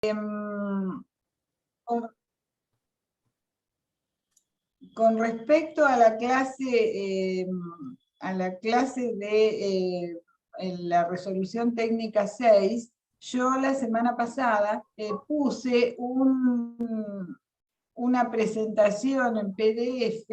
Con, con respecto a la clase de la resolución técnica 6, yo la semana pasada puse una presentación en PDF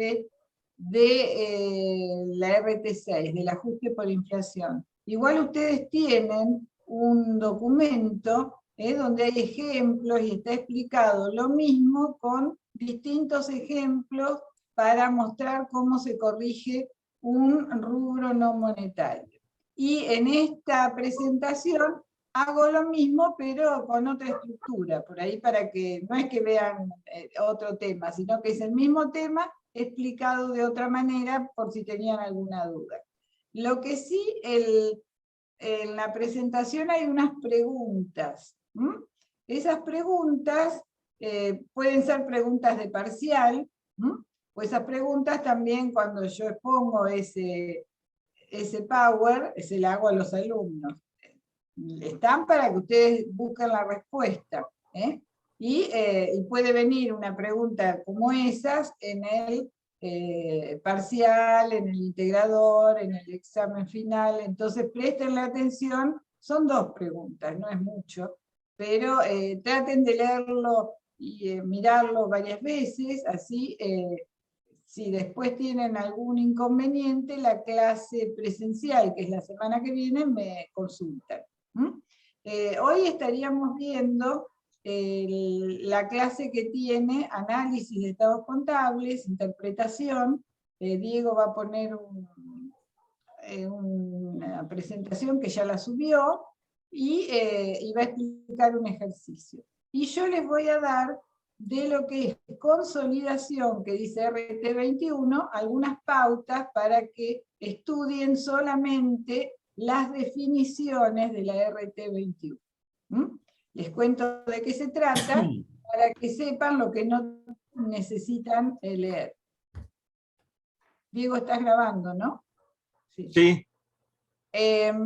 de la RT6, del ajuste por inflación. Igual ustedes tienen un documento donde hay ejemplos y está explicado lo mismo con distintos ejemplos para mostrar cómo se corrige un rubro no monetario. Y en esta presentación hago lo mismo, pero con otra estructura, por ahí para que no es que vean otro tema, sino que es el mismo tema explicado de otra manera por si tenían alguna duda. Lo que sí, en la presentación hay unas preguntas. Esas preguntas pueden ser preguntas de parcial, o esas preguntas también cuando yo expongo ese Power, se la hago a los alumnos. Están para que ustedes busquen la respuesta. Y puede venir una pregunta como esas en el parcial, en el integrador, en el examen final. Entonces presten la atención, son 2 preguntas, no es mucho, pero traten de leerlo y mirarlo varias veces, así si después tienen algún inconveniente, la clase presencial, que es la semana que viene, me consultan. Hoy estaríamos viendo la clase que tiene análisis de estados contables, interpretación. Diego va a poner una presentación que ya la subió y va a explicar un ejercicio. Y yo les voy a dar de lo que es consolidación, que dice RT21, algunas pautas para que estudien solamente las definiciones de la RT21. Les cuento de qué se trata, para que sepan lo que no necesitan leer. Diego, estás grabando, ¿no? Sí.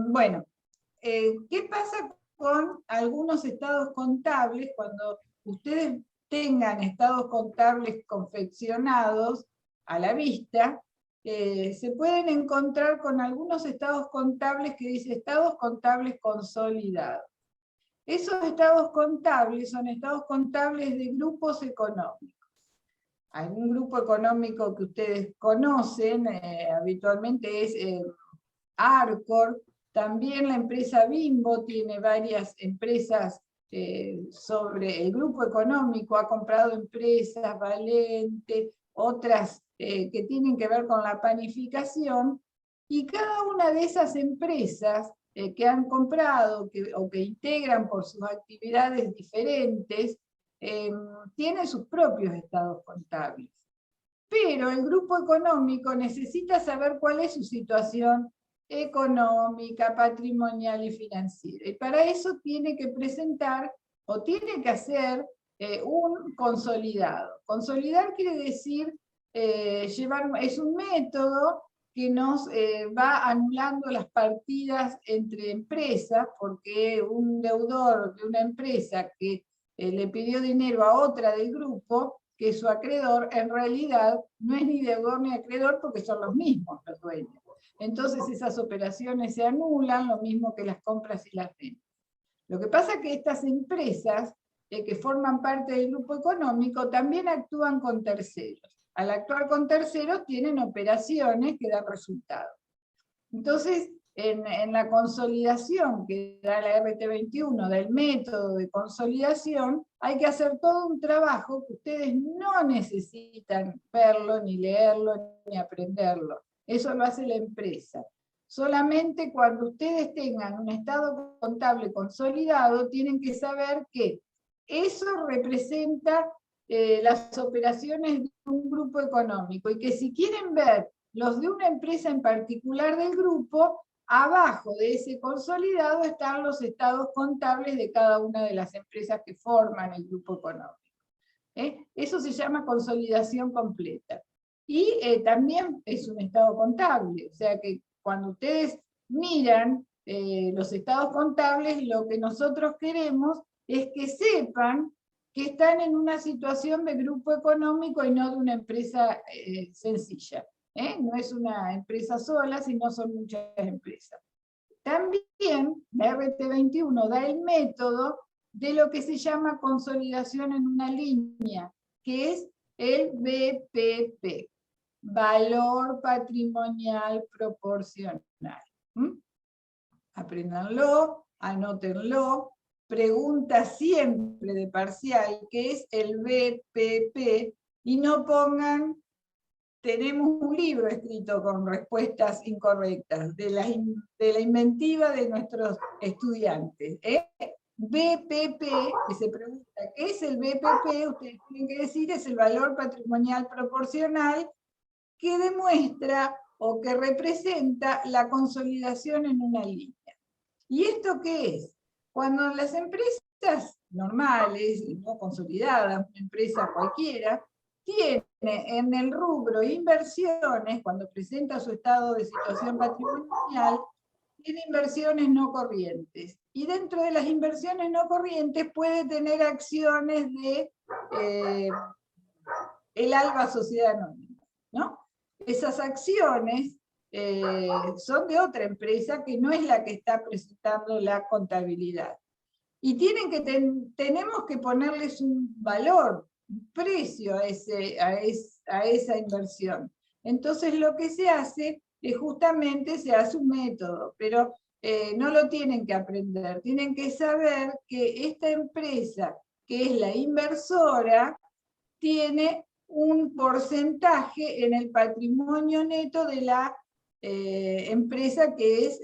Bueno, ¿qué pasa con algunos estados contables cuando ustedes tengan estados contables confeccionados a la vista? Se pueden encontrar con algunos estados contables que dice estados contables consolidados. Esos estados contables son estados contables de grupos económicos. Algún grupo económico que ustedes conocen habitualmente es Arcor. También la empresa Bimbo tiene varias empresas sobre el grupo económico, ha comprado empresas, Valente, otras que tienen que ver con la panificación, y cada una de esas empresas que han comprado o que integran por sus actividades diferentes, tiene sus propios estados contables. Pero el grupo económico necesita saber cuál es su situación económica, patrimonial y financiera. Y para eso tiene que presentar o tiene que hacer un consolidado. Consolidar quiere decir es un método que nos va anulando las partidas entre empresas, porque un deudor de una empresa que le pidió dinero a otra del grupo, que su acreedor en realidad no es ni deudor ni acreedor porque son los mismos los dueños. Entonces esas operaciones se anulan, lo mismo que las compras y las ventas. Lo que pasa es que estas empresas que forman parte del grupo económico también actúan con terceros. Al actuar con terceros tienen operaciones que dan resultados. Entonces, en la consolidación que da la RT21 del método de consolidación, hay que hacer todo un trabajo que ustedes no necesitan verlo, ni leerlo, ni aprenderlo. Eso lo hace la empresa. Solamente cuando ustedes tengan un estado contable consolidado, tienen que saber que eso representa las operaciones de un grupo económico, y que si quieren ver los de una empresa en particular del grupo, abajo de ese consolidado están los estados contables de cada una de las empresas que forman el grupo económico. Eso se llama consolidación completa. Y también es un estado contable, o sea que cuando ustedes miran los estados contables, lo que nosotros queremos es que sepan que están en una situación de grupo económico y no de una empresa sencilla. No es una empresa sola, sino son muchas empresas. También la RT21 da el método de lo que se llama consolidación en una línea, que es el BPP, valor patrimonial proporcional. Apréndanlo, anótenlo, pregunta siempre de parcial, ¿qué es el BPP? Y no pongan, tenemos un libro escrito con respuestas incorrectas, de la inventiva de nuestros estudiantes. BPP, que se pregunta, ¿qué es el BPP? Ustedes tienen que decir, es el valor patrimonial proporcional que demuestra o que representa la consolidación en una línea. ¿Y esto qué es? Cuando las empresas normales, no consolidadas, una empresa cualquiera, tiene en el rubro inversiones, cuando presenta su estado de situación patrimonial, tiene inversiones no corrientes. Y dentro de las inversiones no corrientes puede tener acciones de el ALBA Sociedad Anónima, ¿no? Esas acciones son de otra empresa que no es la que está presentando la contabilidad. Y tenemos que ponerles un valor, un precio a esa inversión. Entonces lo que se hace es justamente, se hace un método, pero no lo tienen que aprender, tienen que saber que esta empresa, que es la inversora, tiene un porcentaje en el patrimonio neto de la empresa que es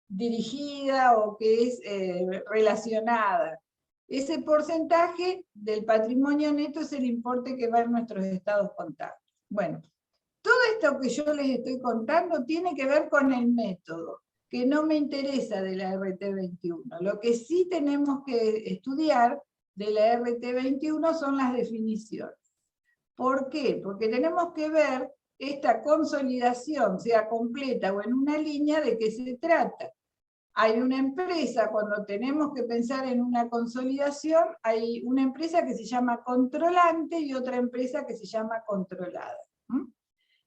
dirigida o que es relacionada. Ese porcentaje del patrimonio neto es el importe que va en nuestros estados contables. Bueno, todo esto que yo les estoy contando tiene que ver con el método, que no me interesa de la RT21. Lo que sí tenemos que estudiar de la RT21 son las definiciones. ¿Por qué? Porque tenemos que ver esta consolidación, sea completa o en una línea, de qué se trata. Hay una empresa, cuando tenemos que pensar en una consolidación, hay una empresa que se llama controlante y otra empresa que se llama controlada.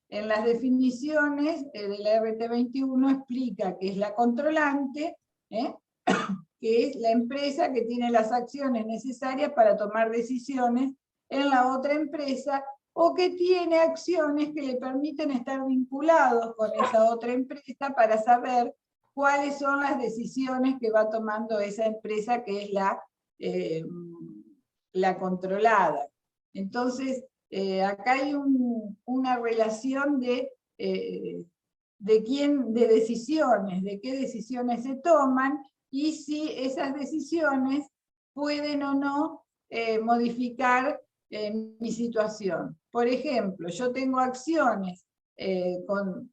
En las definiciones de la RT21 explica que es la controlante, que es la empresa que tiene las acciones necesarias para tomar decisiones en la otra empresa, o que tiene acciones que le permiten estar vinculados con esa otra empresa para saber cuáles son las decisiones que va tomando esa empresa que es la controlada. Entonces, acá hay una relación de decisiones, de qué decisiones se toman, y si esas decisiones pueden o no modificar mi situación. Por ejemplo, yo tengo acciones con,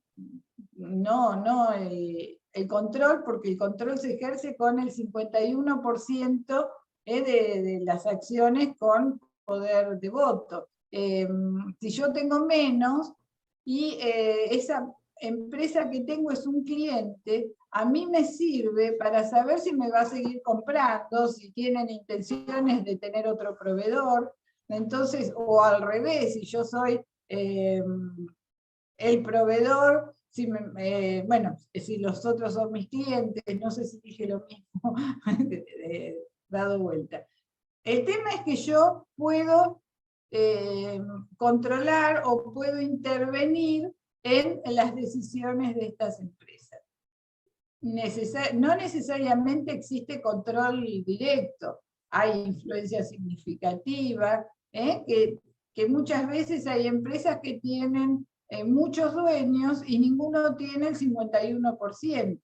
no el control, porque el control se ejerce con el 51% de las acciones con poder de voto. Si yo tengo menos, y esa empresa que tengo es un cliente, a mí me sirve para saber si me va a seguir comprando, si tienen intenciones de tener otro proveedor. Entonces, o al revés, si yo soy el proveedor, bueno, si los otros son mis clientes, no sé si dije lo mismo, dado vuelta. El tema es que yo puedo controlar o puedo intervenir en las decisiones de estas empresas. No necesariamente existe control directo, hay influencia significativa, que muchas veces hay empresas que tienen muchos dueños y ninguno tiene el 51%.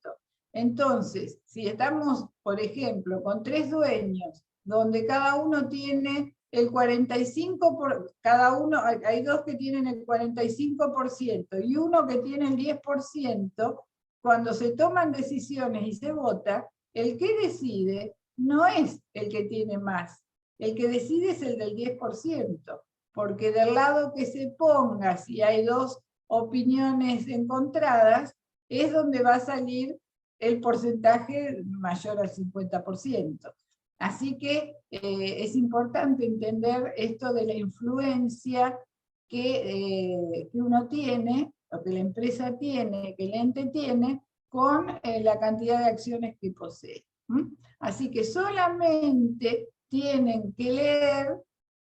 Entonces, si estamos, por ejemplo, con 3 dueños, donde cada uno tiene el 45%, hay 2 que tienen el 45% y uno que tiene el 10%, cuando se toman decisiones y se vota, el que decide no es el que tiene más, el que decide es el del 10%, porque del lado que se ponga, si hay 2 opiniones encontradas, es donde va a salir el porcentaje mayor al 50%. Así que es importante entender esto de la influencia que uno tiene, o que la empresa tiene, que el ente tiene, con la cantidad de acciones que posee. Así que solamente tienen que leer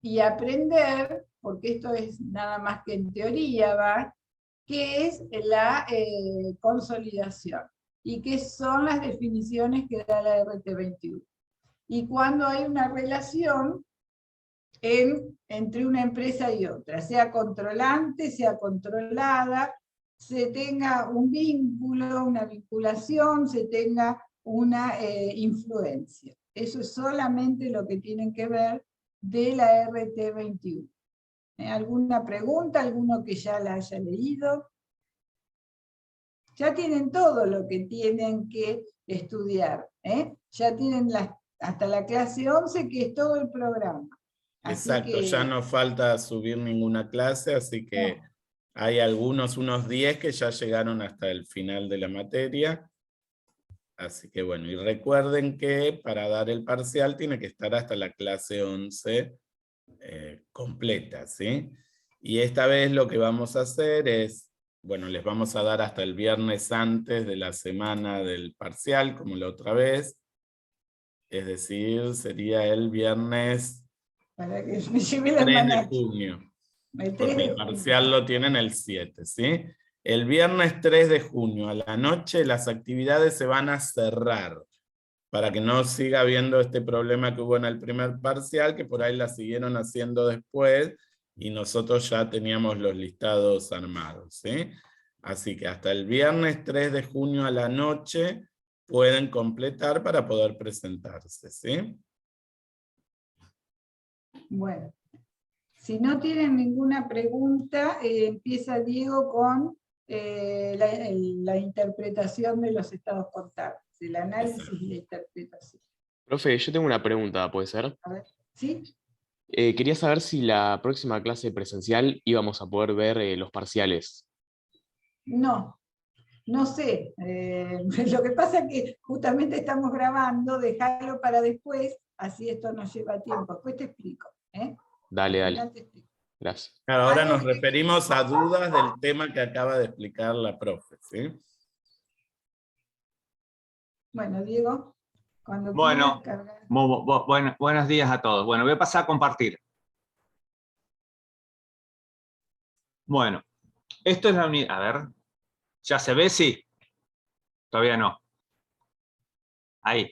y aprender, porque esto es nada más que en teoría, ¿va? ¿Qué es la consolidación? ¿Y qué son las definiciones que da la RT21? Y cuando hay una relación entre una empresa y otra, sea controlante, sea controlada, se tenga un vínculo, una vinculación, se tenga una influencia. Eso es solamente lo que tienen que ver de la RT21. ¿Alguna pregunta? ¿Alguno que ya la haya leído? Ya tienen todo lo que tienen que estudiar. Ya tienen hasta la clase 11, que es todo el programa. Así Exacto, que, ya no falta subir ninguna clase, así que no. hay unos 10 que ya llegaron hasta el final de la materia. Así que bueno, y recuerden que para dar el parcial tiene que estar hasta la clase 11 completa, ¿sí? Y esta vez lo que vamos a hacer es, bueno, les vamos a dar hasta el viernes antes de la semana del parcial, como la otra vez. Es decir, sería el viernes Para que me lleve la 3 de almanaque. junio. El 3 Porque de el junio. parcial lo tienen el 7, ¿sí? El viernes 3 de junio a la noche las actividades se van a cerrar para que no siga habiendo este problema que hubo en el primer parcial, que por ahí la siguieron haciendo después y nosotros ya teníamos los listados armados, ¿sí? Así que hasta el viernes 3 de junio a la noche pueden completar para poder presentarse, ¿sí? Bueno, si no tienen ninguna pregunta, empieza Diego con la interpretación de los estados contables, el análisis y la interpretación. Profe, yo tengo una pregunta, ¿puede ser? A ver, ¿sí? Quería saber si la próxima clase presencial íbamos a poder ver los parciales. No, no sé. Lo que pasa es que justamente estamos grabando, dejarlo para después, así esto nos lleva tiempo. Después te explico. Dale, Al dale. final te explico. Gracias. Ahora Algo nos que- referimos a dudas del tema que acaba de explicar la profe, ¿sí? Bueno, Diego, cuando Bueno, quieras cargar. buenos días a todos. Bueno, voy a pasar a compartir. Bueno, esto es la unidad. A ver, ¿ya se ve? Sí. Todavía no. Ahí.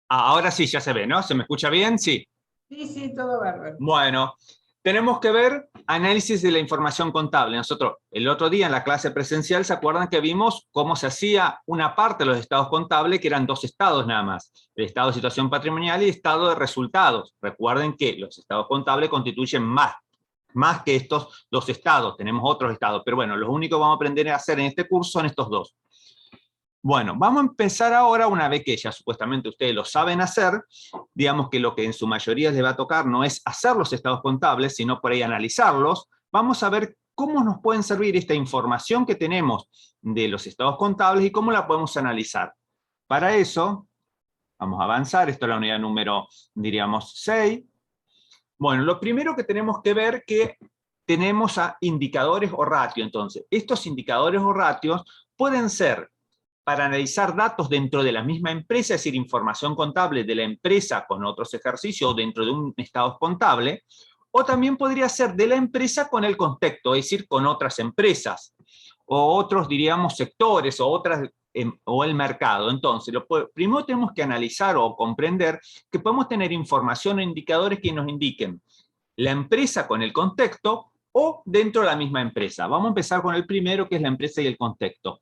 Ah, ahora sí, ya se ve, ¿no? ¿Se me escucha bien? Sí. Sí, sí, todo bárbaro. Bueno, tenemos que ver análisis de la información contable. Nosotros, el otro día en la clase presencial, ¿se acuerdan que vimos cómo se hacía una parte de los estados contables, que eran 2 estados nada más? El estado de situación patrimonial y estado de resultados. Recuerden que los estados contables constituyen más que estos 2 estados. Tenemos otros estados, pero bueno, los únicos que vamos a aprender a hacer en este curso son estos 2. Bueno, vamos a empezar ahora, una vez que ya supuestamente ustedes lo saben hacer, digamos que lo que en su mayoría les va a tocar no es hacer los estados contables, sino por ahí analizarlos. Vamos a ver cómo nos pueden servir esta información que tenemos de los estados contables y cómo la podemos analizar. Para eso, vamos a avanzar, esto es la unidad número, diríamos, 6. Bueno, lo primero que tenemos que ver que tenemos a indicadores o ratios. Entonces, estos indicadores o ratios pueden ser para analizar datos dentro de la misma empresa, es decir, información contable de la empresa con otros ejercicios o dentro de un estado contable, o también podría ser de la empresa con el contexto, es decir, con otras empresas, o otros, diríamos, sectores, o el mercado. Entonces, primero tenemos que analizar o comprender que podemos tener información o indicadores que nos indiquen la empresa con el contexto o dentro de la misma empresa. Vamos a empezar con el primero, que es la empresa y el contexto.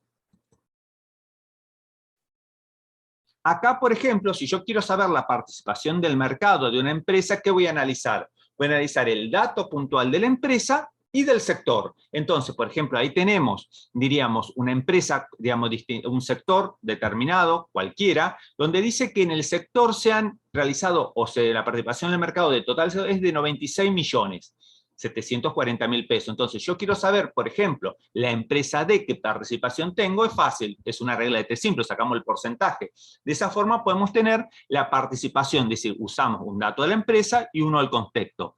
Acá, por ejemplo, si yo quiero saber la participación del mercado de una empresa, ¿qué voy a analizar? Voy a analizar el dato puntual de la empresa y del sector. Entonces, por ejemplo, ahí tenemos, diríamos, una empresa, digamos, un sector determinado, cualquiera, donde dice que en el sector se han realizado, la participación del mercado de total es de 96 millones. 740.000 pesos. Entonces, yo quiero saber, por ejemplo, la empresa D, ¿qué participación tengo? Es fácil, es una regla de 3 simple, sacamos el porcentaje. De esa forma podemos tener la participación, es decir, usamos un dato de la empresa y uno del contexto.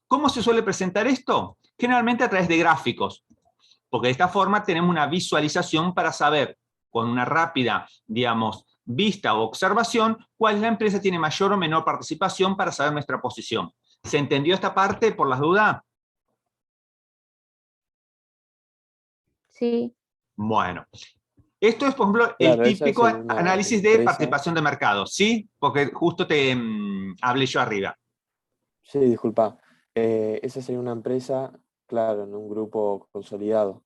¿Cómo se suele presentar esto? Generalmente a través de gráficos, porque de esta forma tenemos una visualización para saber, con una rápida, digamos, vista o observación, cuál es la empresa que tiene mayor o menor participación para saber nuestra posición. ¿Se entendió esta parte por las dudas? Sí. Bueno, esto es, por ejemplo, Claro, el esa típico sería una análisis de empresa. participación de mercado, ¿sí? Porque justo te hablé yo arriba. Sí, disculpa. Esa sería una empresa, claro, en un grupo consolidado.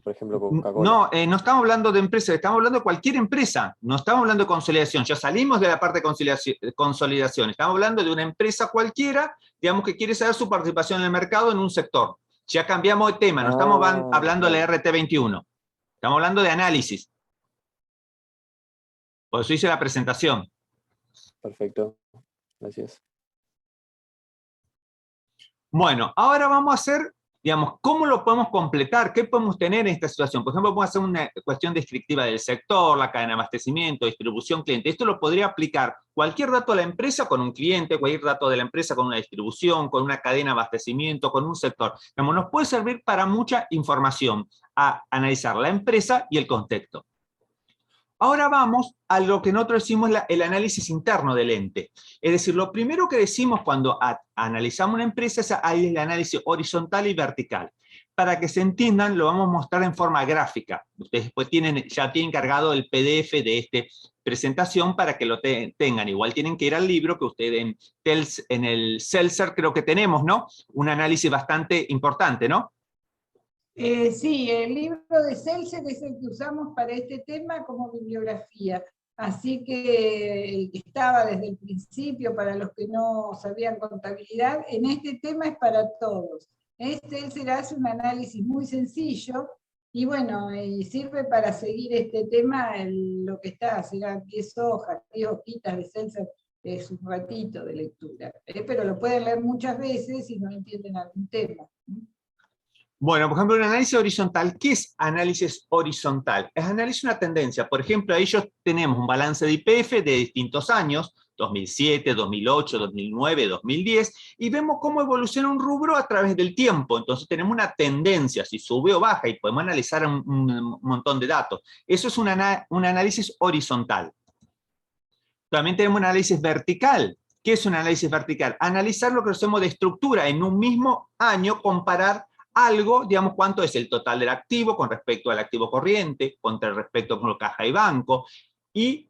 Por ejemplo, Coca-Cola. No, no estamos hablando de empresa, estamos hablando de cualquier empresa. No estamos hablando de consolidación. Ya salimos de la parte de consolidación. Estamos hablando de una empresa cualquiera, digamos, que quiere saber su participación en el mercado en un sector. Ya cambiamos de tema, no estamos hablando de la RT21. Estamos hablando de análisis. Por eso hice la presentación. Perfecto. Gracias. Bueno, ahora vamos a hacer, digamos, ¿cómo lo podemos completar? ¿Qué podemos tener en esta situación? Por ejemplo, podemos hacer una cuestión descriptiva del sector, la cadena de abastecimiento, distribución, cliente. Esto lo podría aplicar cualquier dato de la empresa con un cliente, cualquier dato de la empresa con una distribución, con una cadena de abastecimiento, con un sector. Digamos, nos puede servir para mucha información, a analizar la empresa y el contexto. Ahora vamos a lo que nosotros decimos el análisis interno del ente. Es decir, lo primero que decimos cuando analizamos una empresa es el análisis horizontal y vertical. Para que se entiendan, lo vamos a mostrar en forma gráfica. Ustedes después ya tienen cargado el PDF de esta presentación para que lo tengan. Igual tienen que ir al libro que ustedes en el Seltzer creo que tenemos, ¿no? Un análisis bastante importante, ¿no? Sí, el libro de Seltzer es el que usamos para este tema como bibliografía. Así que el que estaba desde el principio, para los que no sabían contabilidad, en este tema es para todos. Seltzer hace un análisis muy sencillo y bueno, y sirve para seguir este tema, lo que está, serán 10 hojas, 10 hojitas de Seltzer, es un ratito de lectura. Pero lo pueden leer muchas veces si no entienden algún tema. Bueno, por ejemplo, un análisis horizontal. ¿Qué es análisis horizontal? Es análisis de una tendencia. Por ejemplo, ahí tenemos un balance de YPF de distintos años, 2007, 2008, 2009, 2010, y vemos cómo evoluciona un rubro a través del tiempo. Entonces tenemos una tendencia, si sube o baja, y podemos analizar un montón de datos. Eso es un análisis horizontal. También tenemos un análisis vertical. ¿Qué es un análisis vertical? Analizar lo que hacemos de estructura en un mismo año, comparar algo, digamos, cuánto es el total del activo con respecto al activo corriente, con respecto a caja y banco,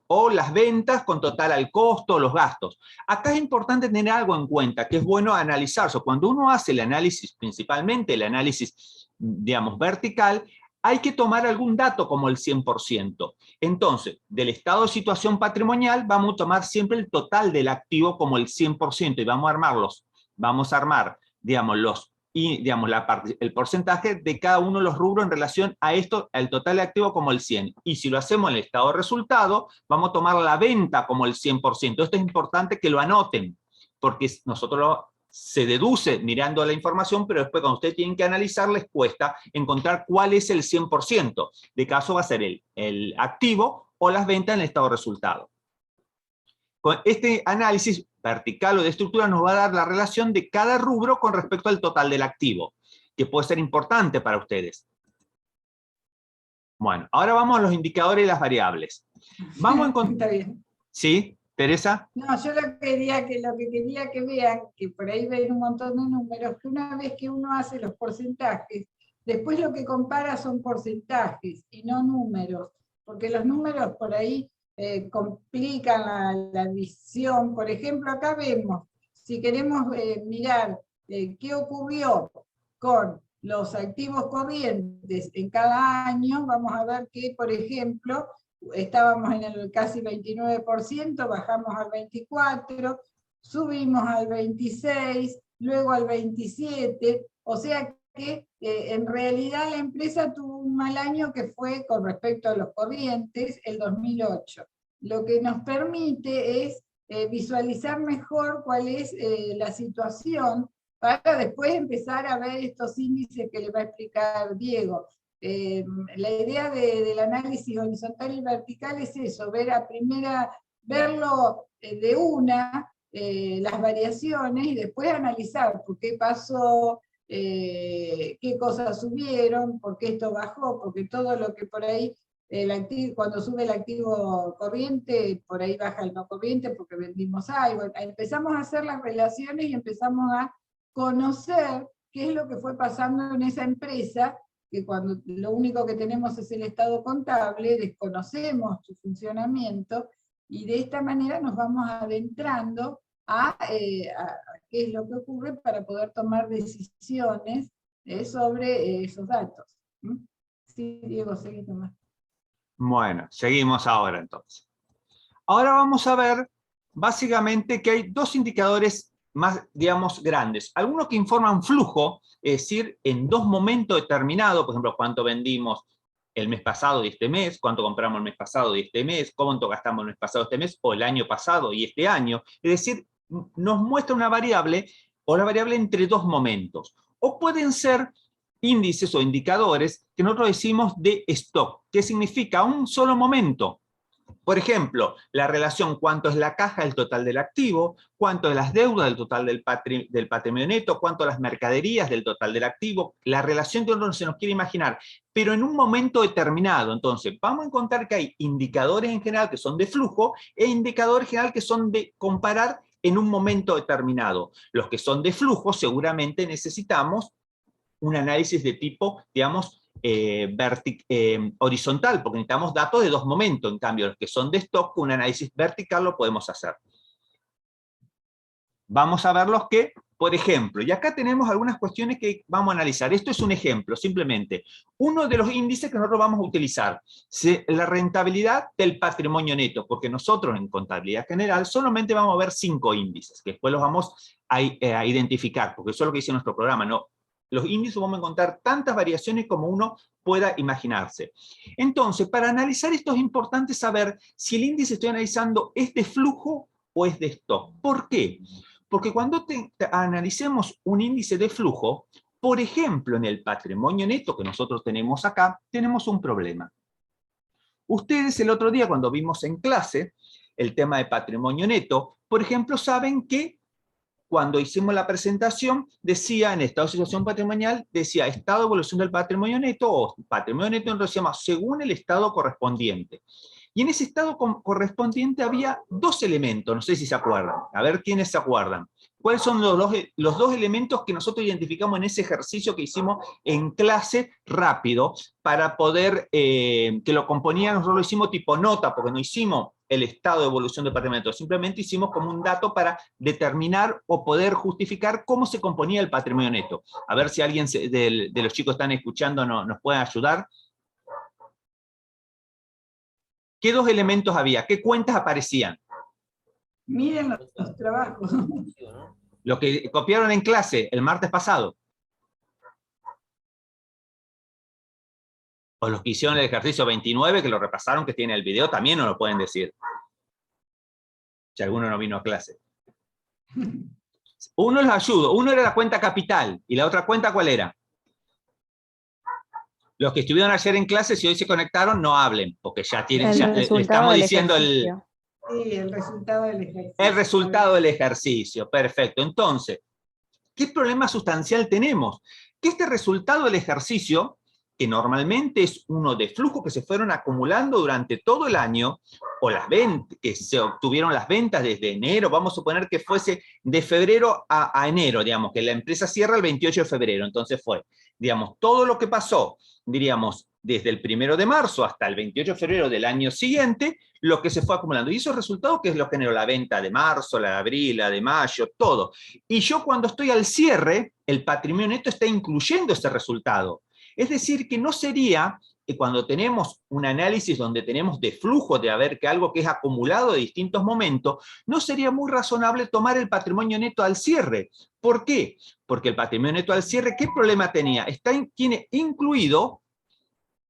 o las ventas con total al costo, los gastos. Acá es importante tener algo en cuenta, que es bueno analizar. Cuando uno hace el análisis, principalmente el análisis, digamos, vertical, hay que tomar algún dato como el 100%. Entonces, del estado de situación patrimonial, vamos a tomar siempre el total del activo como el 100% y vamos a armar, digamos, el porcentaje de cada uno de los rubros en relación a esto, al total de activo como el 100. Y si lo hacemos en el estado de resultado, vamos a tomar la venta como el 100%. Esto es importante que lo anoten, porque nosotros se deduce mirando la información, pero después cuando ustedes tienen que analizar, les cuesta encontrar cuál es el 100%. De caso va a ser el activo o las ventas en el estado de resultado. Con este análisis vertical o de estructura nos va a dar la relación de cada rubro con respecto al total del activo, que puede ser importante para ustedes. Bueno, ahora vamos a los indicadores y las variables. Vamos a encontrar... Está bien. ¿Sí, Teresa? No, yo lo que quería que vean, que por ahí ven un montón de números, que una vez que uno hace los porcentajes, después lo que compara son porcentajes y no números, porque los números por ahí complican la visión. Por ejemplo, acá vemos, si queremos mirar qué ocurrió con los activos corrientes en cada año, vamos a ver que, por ejemplo, estábamos en el casi 29%, bajamos al 24%, subimos al 26%, luego al 27%, o sea que en realidad la empresa tuvo un mal año que fue con respecto a los corrientes, el 2008. Lo que nos permite es visualizar mejor cuál es la situación para después empezar a ver estos índices que le va a explicar Diego. La idea del análisis horizontal y vertical es eso, verlo de una, las variaciones, y después analizar por qué pasó, qué cosas subieron, por qué esto bajó, porque todo lo que por ahí, cuando sube el activo corriente, por ahí baja el no corriente porque vendimos algo. Empezamos a hacer las relaciones y empezamos a conocer qué es lo que fue pasando en esa empresa, que cuando lo único que tenemos es el estado contable, desconocemos su funcionamiento, y de esta manera nos vamos adentrando a qué es lo que ocurre para poder tomar decisiones sobre esos datos. Sí, Diego, seguí nomás. Bueno, seguimos ahora entonces. Ahora vamos a ver básicamente que hay dos indicadores más, digamos, grandes. Algunos que informan flujo, es decir, en dos momentos determinados, por ejemplo, cuánto vendimos el mes pasado y este mes, cuánto compramos el mes pasado y este mes, cuánto gastamos el mes pasado y este mes, o el año pasado y este año. Es decir, nos muestra una variable, o la variable entre dos momentos. O pueden ser índices o indicadores que nosotros decimos de stock, que significa un solo momento. Por ejemplo, la relación cuánto es la caja del total del activo, cuánto es las deudas del total del patrimonio neto, cuánto las mercaderías del total del activo, la relación que uno se nos quiere imaginar, pero en un momento determinado. Entonces, vamos a encontrar que hay indicadores en general que son de flujo e indicadores en general que son de comparar en un momento determinado. Los que son de flujo seguramente necesitamos un análisis de tipo, digamos, horizontal, porque necesitamos datos de dos momentos. En cambio, los que son de stock, un análisis vertical lo podemos hacer. Vamos a ver los que, por ejemplo, y acá tenemos algunas cuestiones que vamos a analizar. Esto es un ejemplo, simplemente. Uno de los índices que nosotros vamos a utilizar, la rentabilidad del patrimonio neto, porque nosotros en contabilidad general solamente vamos a ver 5 índices, que después los vamos a identificar, porque eso es lo que dice nuestro programa, ¿no? Los índices vamos a encontrar tantas variaciones como uno pueda imaginarse. Entonces, para analizar esto es importante saber si el índice que estoy analizando es de flujo o es de stock. ¿Por qué? Porque cuando analicemos un índice de flujo, por ejemplo, en el patrimonio neto que nosotros tenemos acá, tenemos un problema. Ustedes el otro día, cuando vimos en clase el tema de patrimonio neto, por ejemplo, saben que cuando hicimos la presentación, decía, en estado de situación patrimonial, decía estado de evolución del patrimonio neto, o patrimonio neto, entonces se llama según el estado correspondiente. Y en ese estado correspondiente había dos elementos, no sé si se acuerdan, a ver quiénes se acuerdan. ¿Cuáles son los dos elementos que nosotros identificamos en ese ejercicio que hicimos en clase rápido, para poder, que lo componían, nosotros lo hicimos tipo nota, porque no hicimos el estado de evolución del patrimonio neto, simplemente hicimos como un dato para determinar o poder justificar cómo se componía el patrimonio neto. A ver si alguien de los chicos que están escuchando nos puede ayudar. ¿Qué dos elementos había? ¿Qué cuentas aparecían? Miren los trabajos. Lo que copiaron en clase el martes pasado. O los que hicieron el ejercicio 29, que lo repasaron, que tiene el video, también nos lo pueden decir. Si alguno no vino a clase. Uno les ayudo. Uno era la cuenta capital. ¿Y la otra cuenta cuál era? Los que estuvieron ayer en clase, si hoy se conectaron, no hablen, porque ya tienen, ya le estamos diciendo el... Sí, el resultado del ejercicio. El resultado del ejercicio, perfecto. Entonces, ¿qué problema sustancial tenemos? Que este resultado del ejercicio, que normalmente es uno de flujos que se fueron acumulando durante todo el año, o las ventas, que se obtuvieron las ventas desde enero, vamos a suponer que fuese de febrero a enero, digamos, que la empresa cierra el 28 de febrero, entonces fue, digamos, todo lo que pasó, diríamos, desde el 1 de marzo hasta el 28 de febrero del año siguiente, lo que se fue acumulando. Y esos resultados, que es lo que generó la venta de marzo, la de abril, la de mayo, todo. Y yo cuando estoy al cierre, el patrimonio neto está incluyendo ese resultado. Es decir, que no sería que cuando tenemos un análisis donde tenemos de flujo, de ver que algo que es acumulado de distintos momentos, no sería muy razonable tomar el patrimonio neto al cierre. ¿Por qué? Porque el patrimonio neto al cierre, ¿qué problema tenía?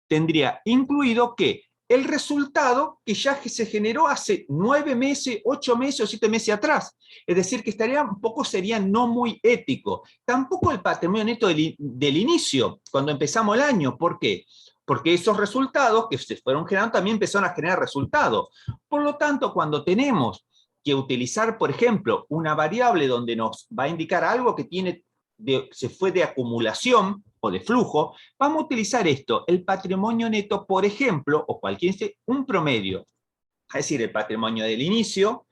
Tendría incluido que el resultado que ya se generó hace 9 meses, 8 meses o 7 meses atrás. Es decir, que sería no muy ético. Tampoco el patrimonio neto del inicio, cuando empezamos el año. ¿Por qué? Porque esos resultados que se fueron generando también empezaron a generar resultados. Por lo tanto, cuando tenemos que utilizar, por ejemplo, una variable donde nos va a indicar algo que se fue de acumulación o de flujo, vamos a utilizar esto, el patrimonio neto, por ejemplo, o un promedio, es decir, el patrimonio del inicio,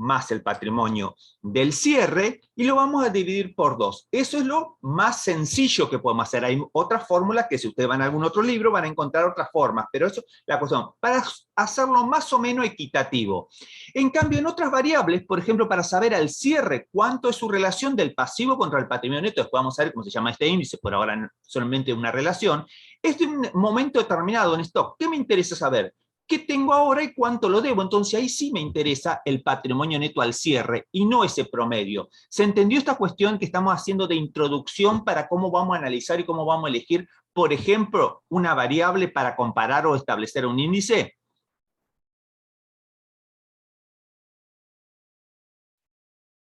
más el patrimonio del cierre, y lo vamos a dividir por 2. Eso es lo más sencillo que podemos hacer. Hay otras fórmulas que si ustedes van a algún otro libro van a encontrar otras formas, pero eso es la cuestión, para hacerlo más o menos equitativo. En cambio, en otras variables, por ejemplo, para saber al cierre cuánto es su relación del pasivo contra el patrimonio neto, después vamos a ver cómo se llama este índice, por ahora solamente una relación, es de un momento determinado en stock. ¿Qué me interesa saber? ¿Qué tengo ahora y cuánto lo debo? Entonces ahí sí me interesa el patrimonio neto al cierre y no ese promedio. ¿Se entendió esta cuestión que estamos haciendo de introducción para cómo vamos a analizar y cómo vamos a elegir, por ejemplo, una variable para comparar o establecer un índice?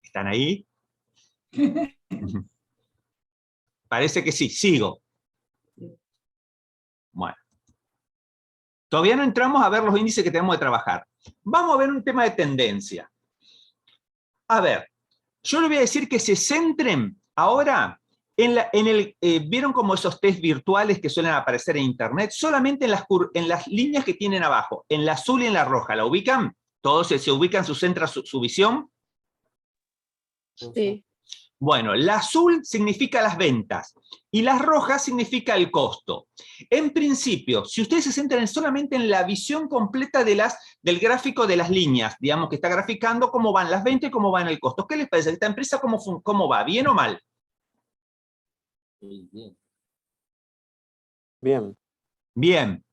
¿Están ahí? Parece que sí, sigo. Bueno. Todavía no entramos a ver los índices que tenemos que trabajar. Vamos a ver un tema de tendencia. A ver, yo les voy a decir que se centren ahora ¿vieron como esos test virtuales que suelen aparecer en internet? Solamente en las líneas que tienen abajo, en la azul y en la roja. ¿La ubican? ¿Todos se ubican, centra su visión? Sí. Bueno, la azul significa las ventas y la roja significa el costo. En principio, si ustedes se centran solamente en la visión completa del gráfico de las líneas, digamos que está graficando cómo van las ventas y cómo va en el costo, ¿qué les parece? ¿Esta empresa cómo va? ¿Bien o mal? Bien. Bien.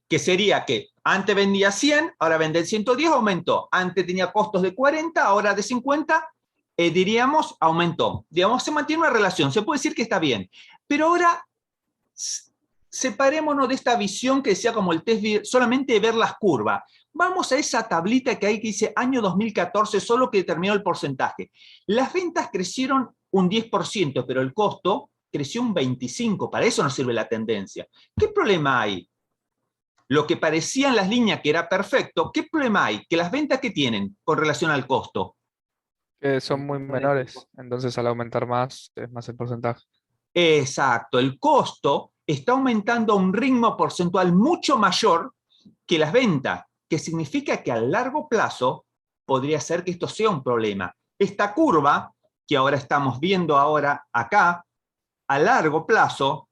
Que sería que antes vendía 100, ahora vende 110, aumentó. Antes tenía costos de 40, ahora de 50, diríamos, aumentó. Digamos, se mantiene una relación, se puede decir que está bien. Pero ahora, separémonos de esta visión que decía como el test, solamente ver las curvas. Vamos a esa tablita que hay que dice año 2014, solo que determinó el porcentaje. Las ventas crecieron un 10%, pero el costo creció un 25%. Para eso nos sirve la tendencia. ¿Qué problema hay? Lo que parecía en las líneas que era perfecto, ¿qué problema hay? Que las ventas que tienen con relación al costo. Que son muy menores, entonces al aumentar más, es más el porcentaje. Exacto, el costo está aumentando a un ritmo porcentual mucho mayor que las ventas, que significa que a largo plazo podría ser que esto sea un problema. Esta curva, que ahora estamos viendo ahora acá, a largo plazo,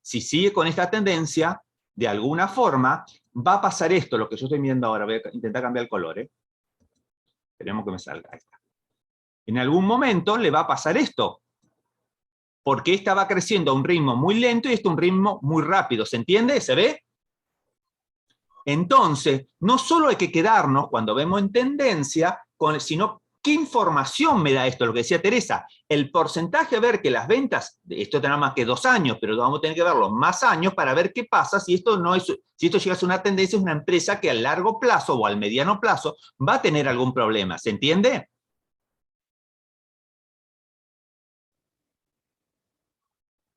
si sigue con esta tendencia, de alguna forma, va a pasar esto, lo que yo estoy viendo ahora. Voy a intentar cambiar el color. Esperemos que me salga. Ahí está. En algún momento le va a pasar esto, porque esta va creciendo a un ritmo muy lento y esto a un ritmo muy rápido. ¿Se entiende? ¿Se ve? Entonces, no solo hay que quedarnos, cuando vemos en tendencia, sino ¿qué información me da esto? Lo que decía Teresa, el porcentaje, ver que las ventas, esto tendrá más que 2 años, pero vamos a tener que verlo más años para ver qué pasa si esto llega a ser una tendencia, es una empresa que a largo plazo o al mediano plazo va a tener algún problema. ¿Se entiende?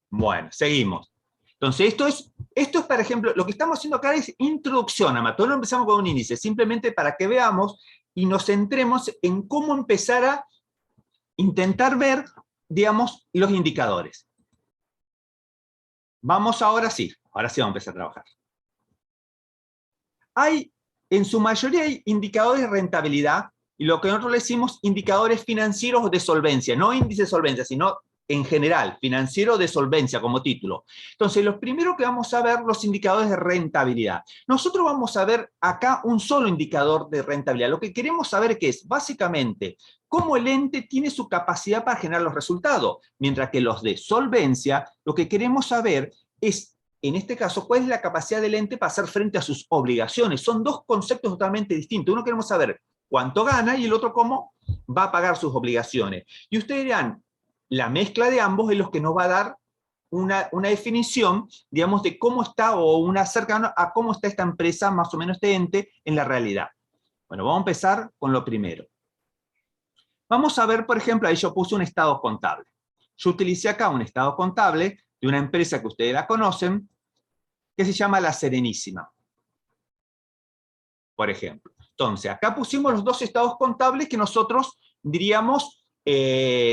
Bueno, seguimos. Entonces, esto es, por ejemplo, lo que estamos haciendo acá es introducción, Amateur. No empezamos con un índice, simplemente para que veamos y nos centremos en cómo empezar a intentar ver, digamos, los indicadores. Vamos ahora sí vamos a empezar a trabajar. En su mayoría hay indicadores de rentabilidad, y lo que nosotros le decimos indicadores financieros de solvencia, no índice de solvencia, sino en general, financiero de solvencia como título. Entonces, lo primero que vamos a ver, los indicadores de rentabilidad. Nosotros vamos a ver acá un solo indicador de rentabilidad. Lo que queremos saber que es, básicamente, cómo el ente tiene su capacidad para generar los resultados, mientras que los de solvencia, lo que queremos saber es, en este caso, cuál es la capacidad del ente para hacer frente a sus obligaciones. Son dos conceptos totalmente distintos. Uno queremos saber cuánto gana y el otro cómo va a pagar sus obligaciones. Y ustedes dirán, la mezcla de ambos es lo que nos va a dar una definición, digamos, de cómo está, o una cercana a cómo está esta empresa, más o menos este ente, en la realidad. Bueno, vamos a empezar con lo primero. Vamos a ver, por ejemplo, ahí yo puse un estado contable. Yo utilicé acá un estado contable de una empresa que ustedes la conocen, que se llama La Serenísima, por ejemplo. Entonces, acá pusimos los dos estados contables que nosotros diríamos,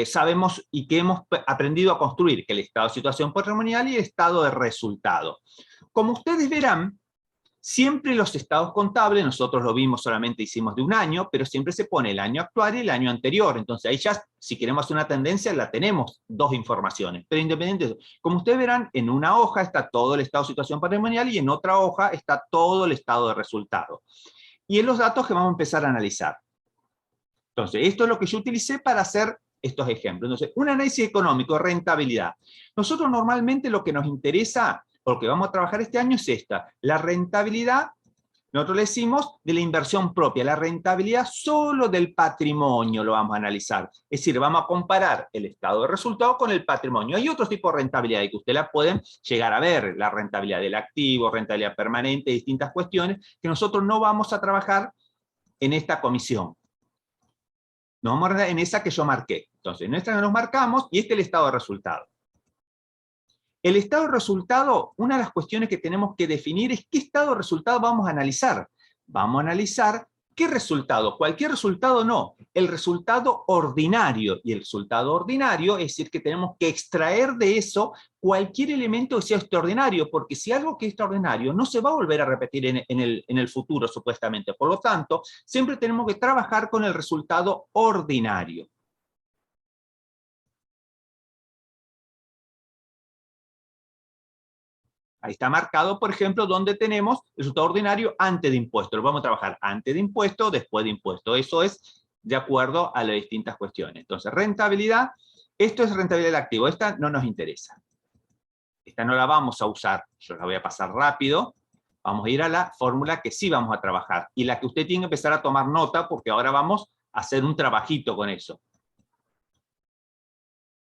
sabemos y que hemos aprendido a construir, que el estado de situación patrimonial y el estado de resultado. Como ustedes verán, siempre los estados contables, nosotros lo vimos, solamente hicimos de un año, pero siempre se pone el año actual y el año anterior. Entonces ahí ya, si queremos hacer una tendencia, la tenemos, dos informaciones. Pero independiente de eso, como ustedes verán, en una hoja está todo el estado de situación patrimonial y en otra hoja está todo el estado de resultado. Y en los datos que vamos a empezar a analizar. Entonces, esto es lo que yo utilicé para hacer estos ejemplos. Entonces, un análisis económico, rentabilidad. Nosotros normalmente lo que nos interesa, o lo que vamos a trabajar este año es esta, la rentabilidad, nosotros le decimos de la inversión propia, la rentabilidad solo del patrimonio lo vamos a analizar. Es decir, vamos a comparar el estado de resultado con el patrimonio. Hay otros tipos de rentabilidad que ustedes la pueden llegar a ver, la rentabilidad del activo, rentabilidad permanente, distintas cuestiones que nosotros no vamos a trabajar en esta comisión. Nos vamos a en esa que yo marqué. Entonces, en esta nos marcamos y este es el estado de resultado. El estado de resultado, una de las cuestiones que tenemos que definir es qué estado de resultado vamos a analizar. Vamos a analizar qué resultado, cualquier resultado no, el resultado ordinario. Y el resultado ordinario es decir que tenemos que extraer de eso cualquier elemento que sea extraordinario, porque si algo que es extraordinario no se va a volver a repetir en el futuro, supuestamente. Por lo tanto, siempre tenemos que trabajar con el resultado ordinario. Ahí está marcado, por ejemplo, donde tenemos el resultado ordinario antes de impuesto. Lo vamos a trabajar antes de impuesto, después de impuesto. Eso es de acuerdo a las distintas cuestiones. Entonces, rentabilidad, esto es rentabilidad del activo. Esta no nos interesa. Esta no la vamos a usar. Yo la voy a pasar rápido. Vamos a ir a la fórmula que sí vamos a trabajar. Y la que usted tiene que empezar a tomar nota, porque ahora vamos a hacer un trabajito con eso.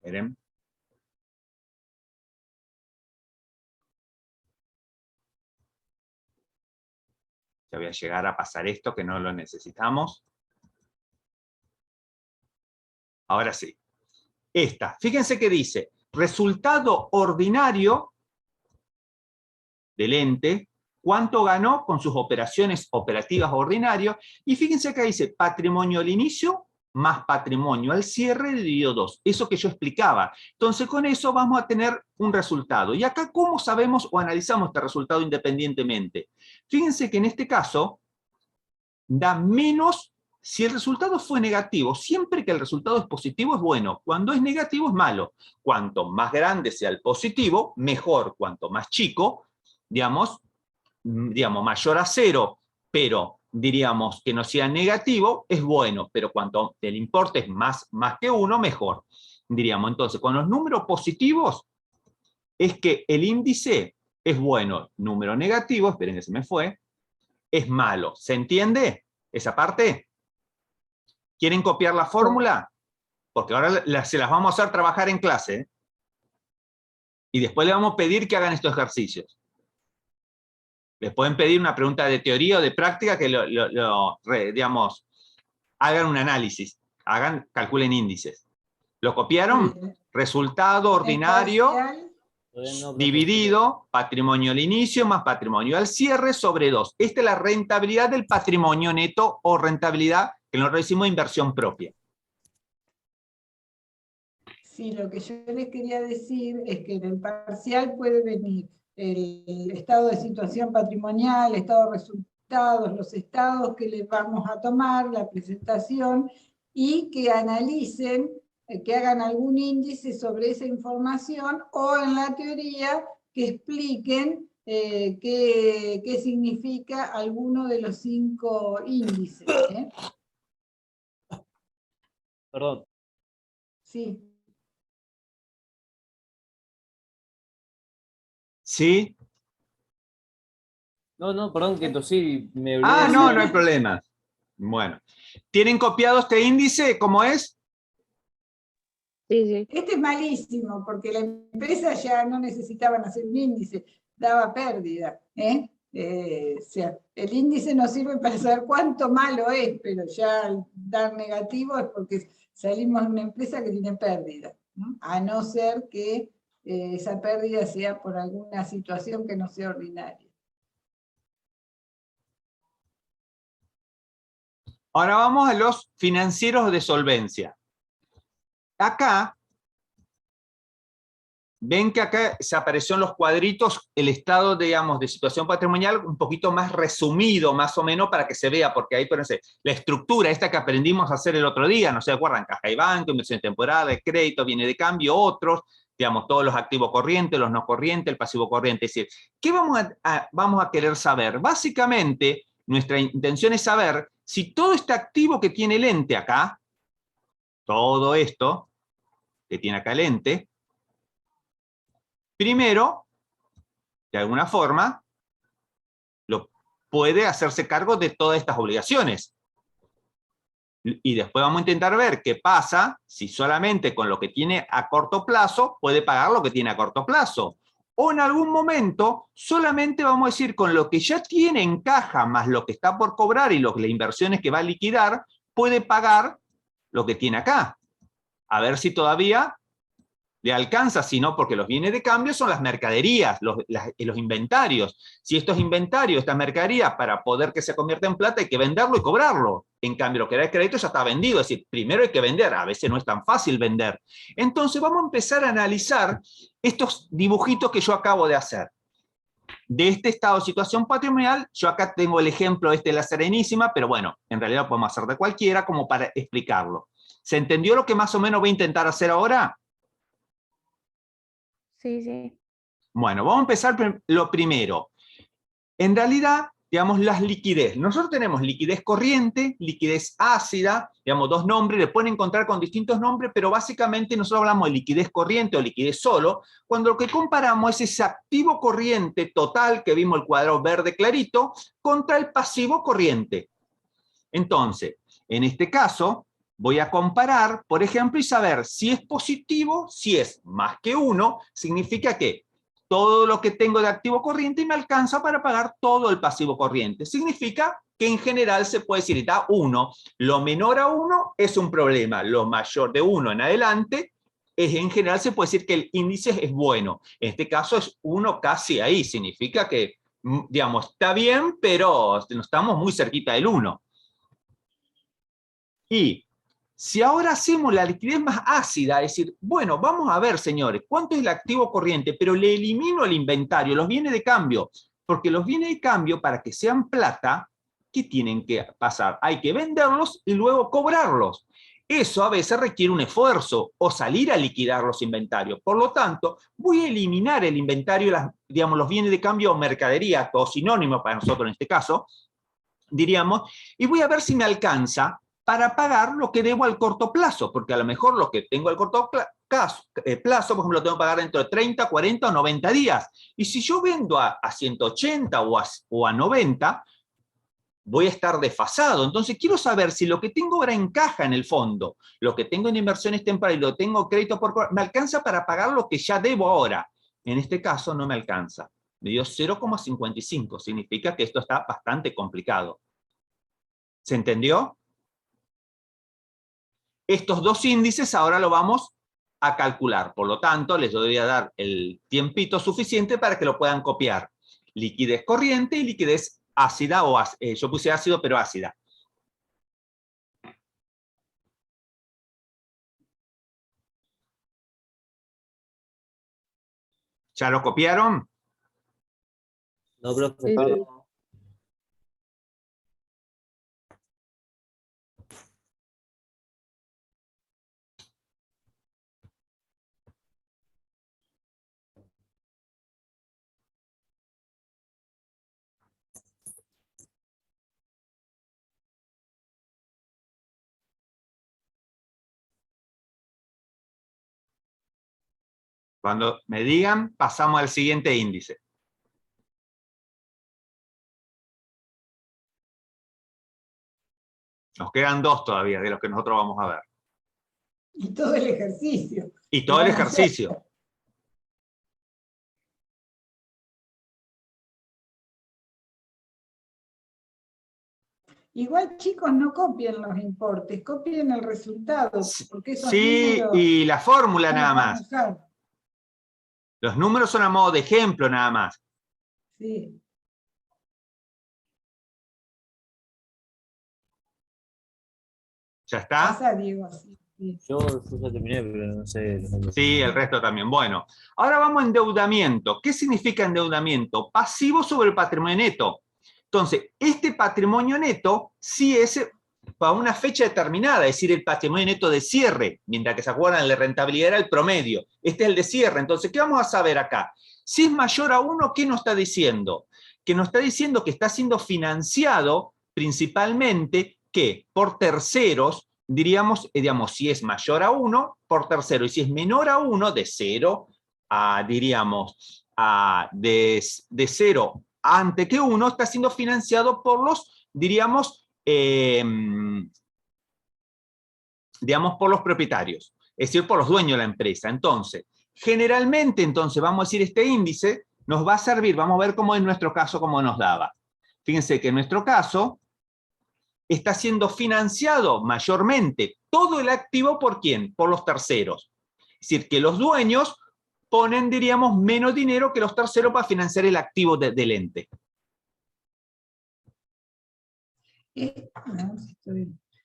Miren. Ya voy a llegar a pasar esto, que no lo necesitamos. Ahora sí. Esta. Fíjense que dice, resultado ordinario del ente, cuánto ganó con sus operaciones operativas ordinarias, y fíjense que dice, patrimonio al inicio más patrimonio al cierre dividido 2. Eso que yo explicaba. Entonces, con eso vamos a tener un resultado. Y acá, ¿cómo sabemos o analizamos este resultado independientemente? Fíjense que en este caso, da menos si el resultado fue negativo. Siempre que el resultado es positivo es bueno. Cuando es negativo es malo. Cuanto más grande sea el positivo, mejor. Cuanto más chico, digamos mayor a 0, pero diríamos que no sea negativo, es bueno, pero cuanto el importe es más que 1, mejor. Diríamos, entonces, con los números positivos, es que el índice es bueno. Número negativo, esperen que se me fue, es malo. ¿Se entiende esa parte? ¿Quieren copiar la fórmula? Porque ahora se las vamos a hacer trabajar en clase, ¿eh? Y después le vamos a pedir que hagan estos ejercicios. Les pueden pedir una pregunta de teoría o de práctica que digamos, hagan un análisis, calculen índices. ¿Lo copiaron? Resultado ordinario dividido patrimonio al inicio más patrimonio al cierre sobre 2. Esta es la rentabilidad del patrimonio neto o rentabilidad que nosotros decimos inversión propia. Sí, lo que yo les quería decir es que en el parcial puede venir el estado de situación patrimonial, el estado de resultados, los estados que les vamos a tomar, la presentación, y que analicen, que hagan algún índice sobre esa información, o en la teoría que expliquen qué significa alguno de los 5 índices. Perdón. Sí. ¿Sí? No, perdón que tosí. Me No hay problema. Bueno. ¿Tienen copiado este índice? ¿Cómo es? Sí, sí. Este es malísimo, porque la empresa ya no necesitaban hacer un índice, daba pérdida. O sea, el índice nos sirve para saber cuánto malo es, pero ya al dar negativo es porque salimos de una empresa que tiene pérdida, ¿no? A no ser que esa pérdida sea por alguna situación que no sea ordinaria. Ahora vamos a los financieros de solvencia. Acá, ven que acá se apareció en los cuadritos el estado, digamos, de situación patrimonial un poquito más resumido, más o menos, para que se vea, porque ahí, por ejemplo, la estructura esta que aprendimos a hacer el otro día, ¿no se acuerdan? Caja y banco, inversión temporal, el crédito, viene de cambio, otros, digamos, todos los activos corrientes, los no corrientes, el pasivo corriente. Es decir, ¿qué vamos a querer saber? Básicamente, nuestra intención es saber si todo este activo que tiene el ente acá, todo esto que tiene acá el ente, primero, de alguna forma, puede hacerse cargo de todas estas obligaciones. Y después vamos a intentar ver qué pasa si solamente con lo que tiene a corto plazo puede pagar lo que tiene a corto plazo. O en algún momento solamente vamos a decir con lo que ya tiene en caja más lo que está por cobrar y las inversiones que va a liquidar, puede pagar lo que tiene acá. A ver si todavía le alcanza, sino porque los bienes de cambio son las mercaderías, los inventarios. Si estos inventarios, estas mercaderías, para poder que se convierta en plata, hay que venderlo y cobrarlo. En cambio, lo que era el crédito ya está vendido, es decir, primero hay que vender, a veces no es tan fácil vender. Entonces vamos a empezar a analizar estos dibujitos que yo acabo de hacer. De este estado de situación patrimonial, yo acá tengo el ejemplo de la Serenísima, pero bueno, en realidad lo podemos hacer de cualquiera como para explicarlo. ¿Se entendió lo que más o menos voy a intentar hacer ahora? Sí, sí. Bueno, vamos a empezar lo primero. En realidad, digamos, las liquidez. Nosotros tenemos liquidez corriente, liquidez ácida, digamos, dos nombres, le pueden encontrar con distintos nombres, pero básicamente nosotros hablamos de liquidez corriente o liquidez solo, cuando lo que comparamos es ese activo corriente total, que vimos el cuadro verde clarito, contra el pasivo corriente. Entonces, en este caso, voy a comparar, por ejemplo, y saber si es positivo, si es más que 1, significa que todo lo que tengo de activo corriente me alcanza para pagar todo el pasivo corriente. Significa que en general se puede decir, da 1, lo menor a 1 es un problema, lo mayor de 1 en adelante, en general se puede decir que el índice es bueno. En este caso es 1 casi ahí, significa que, digamos, está bien, pero no estamos muy cerquita del 1. Y si ahora hacemos la liquidez más ácida, es decir, bueno, vamos a ver, señores, cuánto es el activo corriente, pero le elimino el inventario, los bienes de cambio, porque los bienes de cambio, para que sean plata, ¿qué tienen que pasar? Hay que venderlos y luego cobrarlos. Eso a veces requiere un esfuerzo, o salir a liquidar los inventarios. Por lo tanto, voy a eliminar el inventario, digamos, los bienes de cambio o mercadería, o sinónimo para nosotros en este caso, diríamos, y voy a ver si me alcanza para pagar lo que debo al corto plazo, porque a lo mejor lo que tengo al corto plazo, por ejemplo, lo tengo que pagar dentro de 30, 40 o 90 días. Y si yo vendo a 180 o a 90, voy a estar desfasado. Entonces quiero saber si lo que tengo ahora encaja en el fondo, lo que tengo en inversiones temporales y lo tengo crédito por me alcanza para pagar lo que ya debo ahora. En este caso no me alcanza. Me dio 0,55. Significa que esto está bastante complicado. ¿Se entendió? Estos dos índices ahora lo vamos a calcular. Por lo tanto, les voy a dar el tiempito suficiente para que lo puedan copiar. Liquidez corriente y liquidez ácida, o yo puse ácido, pero ácida. ¿Ya lo copiaron? No, profe. Sí, sí. Cuando me digan, pasamos al siguiente índice. Nos quedan dos todavía de los que nosotros vamos a ver. Y todo el ejercicio. Y todo el Van a hacer. ejercicio. Igual, chicos, no copien los importes, copien el resultado, porque esos Sí, números y la fórmula van a nada más. manejar. Los números son a modo de ejemplo nada más. Sí. ¿Ya está? Pasa, Diego, sí, sí. Yo ya terminé, pero no sé. Sí, el resto también. Bueno, ahora vamos a endeudamiento. ¿Qué significa endeudamiento? Pasivo sobre el patrimonio neto. Entonces, este patrimonio neto sí es para una fecha determinada, es decir, el patrimonio neto de cierre, mientras que se acuerdan, el de rentabilidad era el promedio. Este es el de cierre. Entonces, ¿qué vamos a saber acá? Si es mayor a 1, ¿qué nos está diciendo? Que nos está diciendo que está siendo financiado principalmente ¿qué? Por terceros, diríamos, si es mayor a 1, por tercero, y si es menor a 1, de 0 a, diríamos, de 0 antes que 1, está siendo financiado por los, diríamos, por los propietarios, es decir, por los dueños de la empresa. Entonces, generalmente, vamos a decir, este índice nos va a servir, vamos a ver cómo en nuestro caso, cómo nos daba. Fíjense que en nuestro caso, está siendo financiado mayormente todo el activo ¿por quién? Por los terceros. Es decir, que los dueños ponen, diríamos, menos dinero que los terceros para financiar el activo del ente.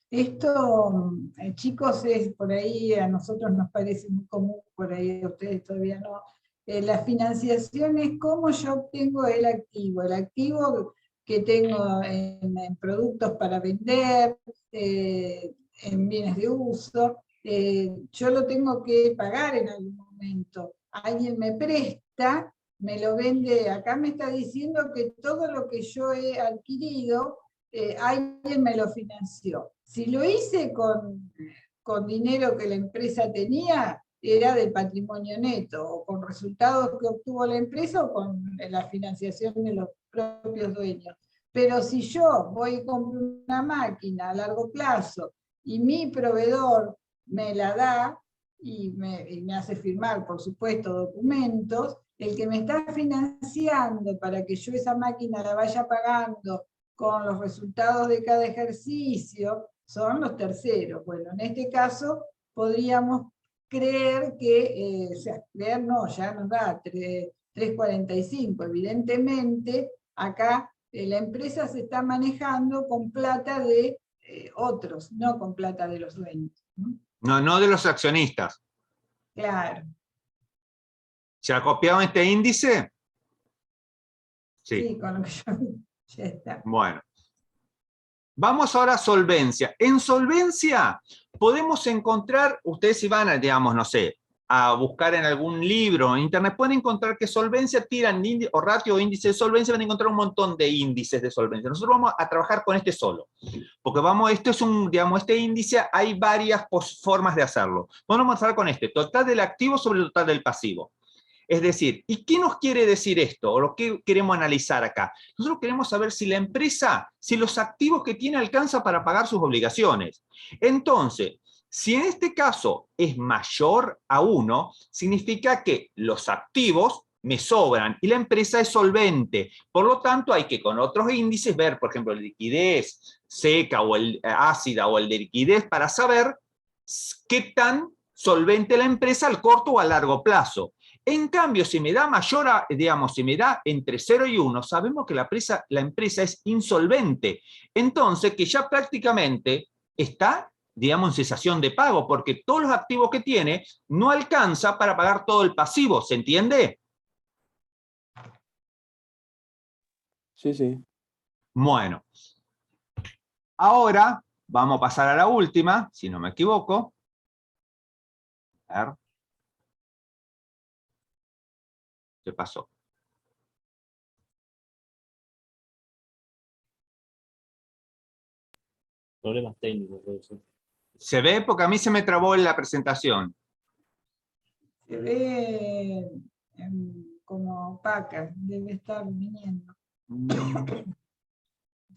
Esto, chicos, es por ahí, a nosotros nos parece muy común, por ahí a ustedes todavía no. La financiación es cómo yo obtengo el activo que tengo en productos para vender, en bienes de uso, yo lo tengo que pagar en algún momento. Alguien me presta, me lo vende, acá me está diciendo que todo lo que yo he adquirido, alguien me lo financió. Si lo hice con dinero que la empresa tenía, era del patrimonio neto, o con resultados que obtuvo la empresa, o con la financiación de los propios dueños. Pero si yo voy y compro una máquina a largo plazo, y mi proveedor me la da, y me hace firmar, por supuesto, documentos, el que me está financiando para que yo esa máquina la vaya pagando con los resultados de cada ejercicio, son los terceros. Bueno, en este caso podríamos creer que, o sea, creer no, ya nos da 3,45. Evidentemente, acá la empresa se está manejando con plata de otros, no con plata de los dueños. No de los accionistas. Claro. ¿Se ha copiado este índice? Sí, con lo que yo vi. Ya está. Bueno. Vamos ahora a solvencia. En solvencia podemos encontrar, ustedes si van a, digamos, no sé, a buscar en algún libro en internet, pueden encontrar que solvencia tiran, o ratio o índice de solvencia, van a encontrar un montón de índices de solvencia. Nosotros vamos a trabajar con este solo, porque esto es este índice, hay varias formas de hacerlo. Vamos a trabajar con este, total del activo sobre el total del pasivo. Es decir, ¿y qué nos quiere decir esto? O lo que queremos analizar acá. Nosotros queremos saber si la empresa, si los activos que tiene alcanza para pagar sus obligaciones. Entonces, si en este caso es mayor a 1, significa que los activos me sobran y la empresa es solvente. Por lo tanto, hay que con otros índices ver, por ejemplo, la liquidez seca o el ácida o el de liquidez para saber qué tan solvente la empresa al corto o a largo plazo. En cambio, si me da mayor a, digamos, si me da entre 0 y 1, sabemos que la empresa es insolvente. Entonces, que ya prácticamente está, digamos, en cesación de pago, porque todos los activos que tiene no alcanza para pagar todo el pasivo, ¿se entiende? Sí, sí. Bueno. Ahora, vamos a pasar a la última, si no me equivoco. A ver. ¿Qué pasó? Problemas técnicos, puede ser. ¿Se ve? Porque a mí se me trabó en la presentación. Se ve como opaca, debe estar viniendo.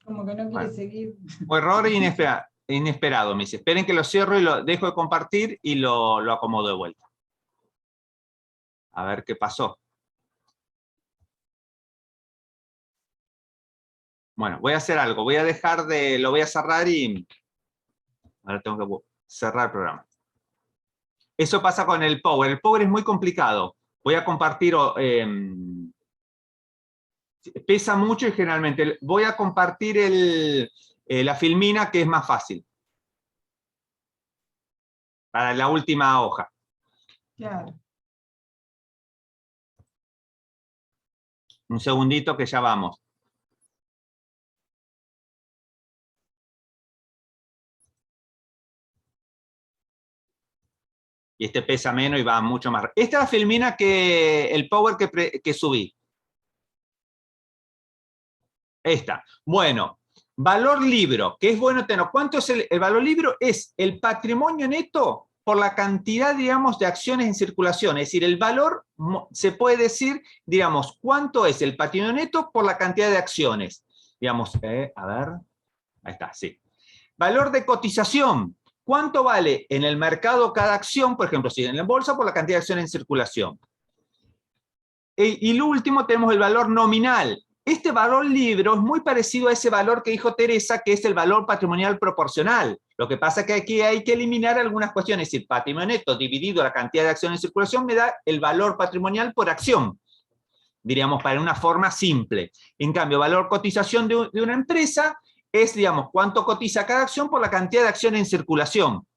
Como que no quiere seguir. O error inesperado. inesperado, me dice. Esperen que lo cierro y lo dejo de compartir y lo acomodo de vuelta. A ver qué pasó. Bueno, voy a hacer algo. Voy a dejar de... Lo voy a cerrar y... Ahora tengo que cerrar el programa. Eso pasa con el Power. El Power es muy complicado. Voy a compartir... pesa mucho y generalmente... Voy a compartir la filmina, que es más fácil. Para la última hoja. Claro. Un segundito que ya vamos. Y este pesa menos y va mucho más. Esta es la filmina el Power que subí. Esta. Bueno, valor libro, que es bueno tener. ¿Cuánto es el valor libro? Es el patrimonio neto por la cantidad, digamos, de acciones en circulación. Es decir, el valor, se puede decir, digamos, cuánto es el patrimonio neto por la cantidad de acciones. Digamos, a ver, ahí está, sí. Valor de cotización. ¿Cuánto vale en el mercado cada acción? Por ejemplo, si en la bolsa, por la cantidad de acciones en circulación. Y lo último tenemos el valor nominal. Este valor libro es muy parecido a ese valor que dijo Teresa, que es el valor patrimonial proporcional. Lo que pasa es que aquí hay que eliminar algunas cuestiones. Es decir, patrimonio neto dividido la cantidad de acciones en circulación me da el valor patrimonial por acción. Diríamos, para una forma simple. En cambio, valor cotización de una empresa es, digamos, cuánto cotiza cada acción por la cantidad de acciones en circulación.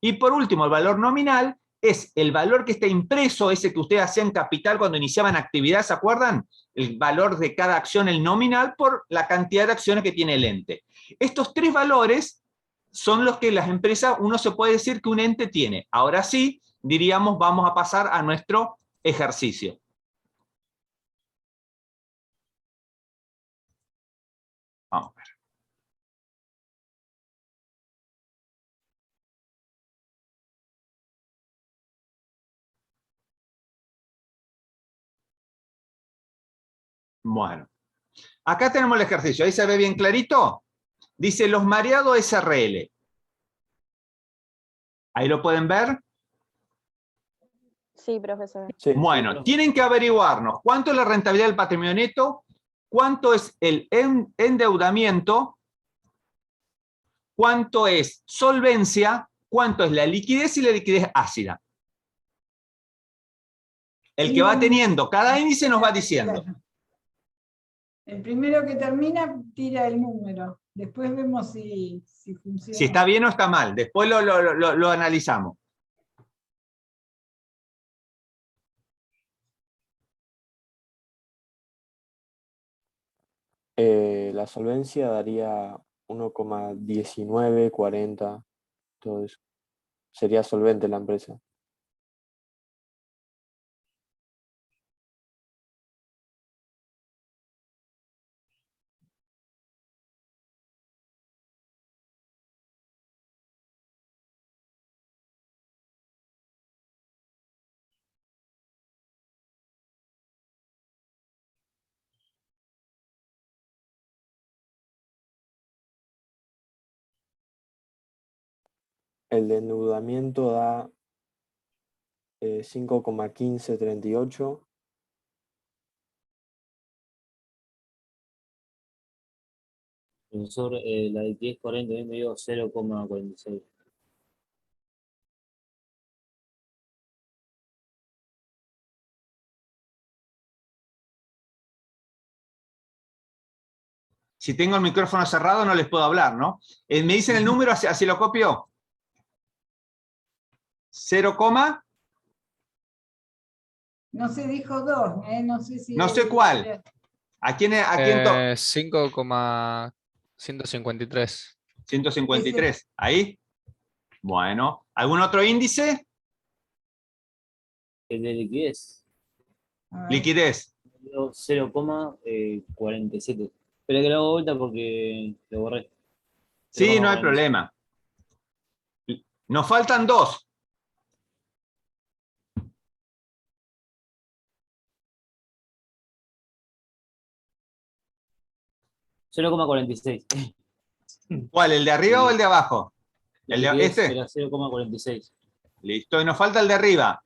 Y por último, el valor nominal es el valor que está impreso, ese que ustedes hacían capital cuando iniciaban actividad, ¿se acuerdan? El valor de cada acción, el nominal, por la cantidad de acciones que tiene el ente. Estos tres valores son los que las empresas, uno se puede decir que un ente tiene. Ahora sí, diríamos, vamos a pasar a nuestro ejercicio. Vamos a ver. Bueno, acá tenemos el ejercicio, ahí se ve bien clarito. Dice los mareados SRL. ¿Ahí lo pueden ver? Sí, profesor. Sí. Bueno, tienen que averiguarnos cuánto es la rentabilidad del patrimonio neto, cuánto es el endeudamiento, cuánto es solvencia, cuánto es la liquidez y la liquidez ácida. El que va teniendo cada índice nos va diciendo. Claro. El primero que termina tira el número. Después vemos si funciona. Si está bien o está mal. Después lo analizamos. La solvencia daría 1,1940, todo eso. Sería solvente la empresa. El de endeudamiento da 5,1538. Profesor, la de 1040 me dio 0,46. Si tengo el micrófono cerrado no les puedo hablar, ¿no? Me dicen el número, así lo copio. 0, No se dijo 2, no sé si... no sé cuál. ¿A quién 5,153. 153. ¿Ahí? Bueno. ¿Algún otro índice? El de liquidez A ver. Liquidez. me dio 0,47. Espera que lo hago vuelta porque lo borré. Sí, no hay 0,47. problema. Nos faltan 2. $0,46. ¿Cuál? ¿El de arriba o el de abajo? ¿El La de liquidez este? era 0,46. Listo, y nos falta el de arriba.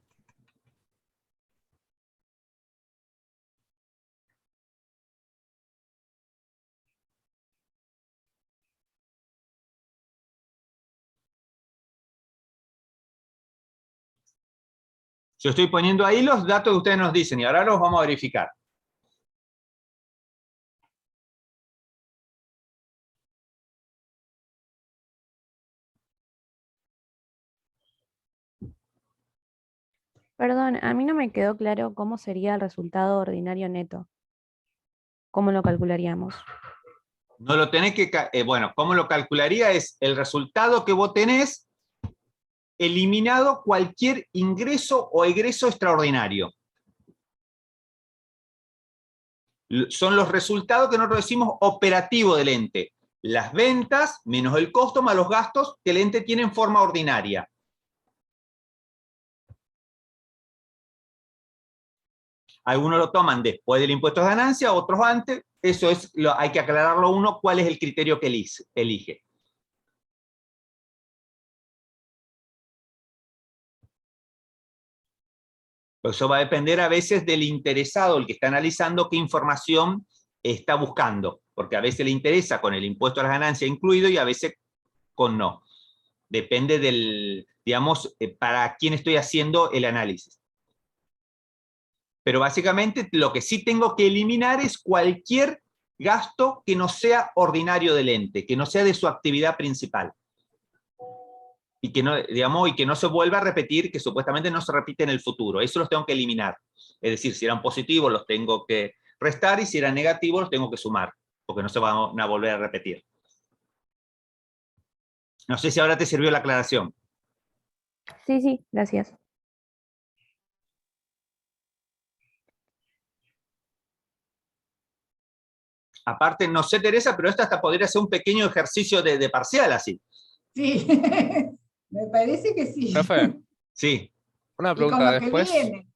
Yo estoy poniendo ahí los datos que ustedes nos dicen y ahora los vamos a verificar. Perdón, a mí no me quedó claro cómo sería el resultado ordinario neto. ¿Cómo lo calcularíamos? No lo tenés que... bueno, ¿cómo lo calcularía? Es el resultado que vos tenés eliminado cualquier ingreso o egreso extraordinario. Son los resultados que nosotros decimos operativo del ente. Las ventas menos el costo más los gastos que el ente tiene en forma ordinaria. Algunos lo toman después del impuesto de ganancia, otros antes. Eso es, hay que aclararlo uno, cuál es el criterio que elige. Eso va a depender a veces del interesado, el que está analizando qué información está buscando, porque a veces le interesa con el impuesto a la ganancia incluido y a veces con no. Depende del, digamos, para quién estoy haciendo el análisis. Pero básicamente lo que sí tengo que eliminar es cualquier gasto que no sea ordinario del ente, que no sea de su actividad principal. Y que no, digamos, y que no se vuelva a repetir, que supuestamente no se repite en el futuro. Eso los tengo que eliminar. Es decir, si eran positivos los tengo que restar y si eran negativos los tengo que sumar, porque no se van a volver a repetir. No sé si ahora te sirvió la aclaración. Sí, sí, gracias. Aparte, no sé, Teresa, pero esto hasta podría ser un pequeño ejercicio de parcial así. Sí, me parece que sí. Profe, Sí. una Y con pregunta. lo que viene.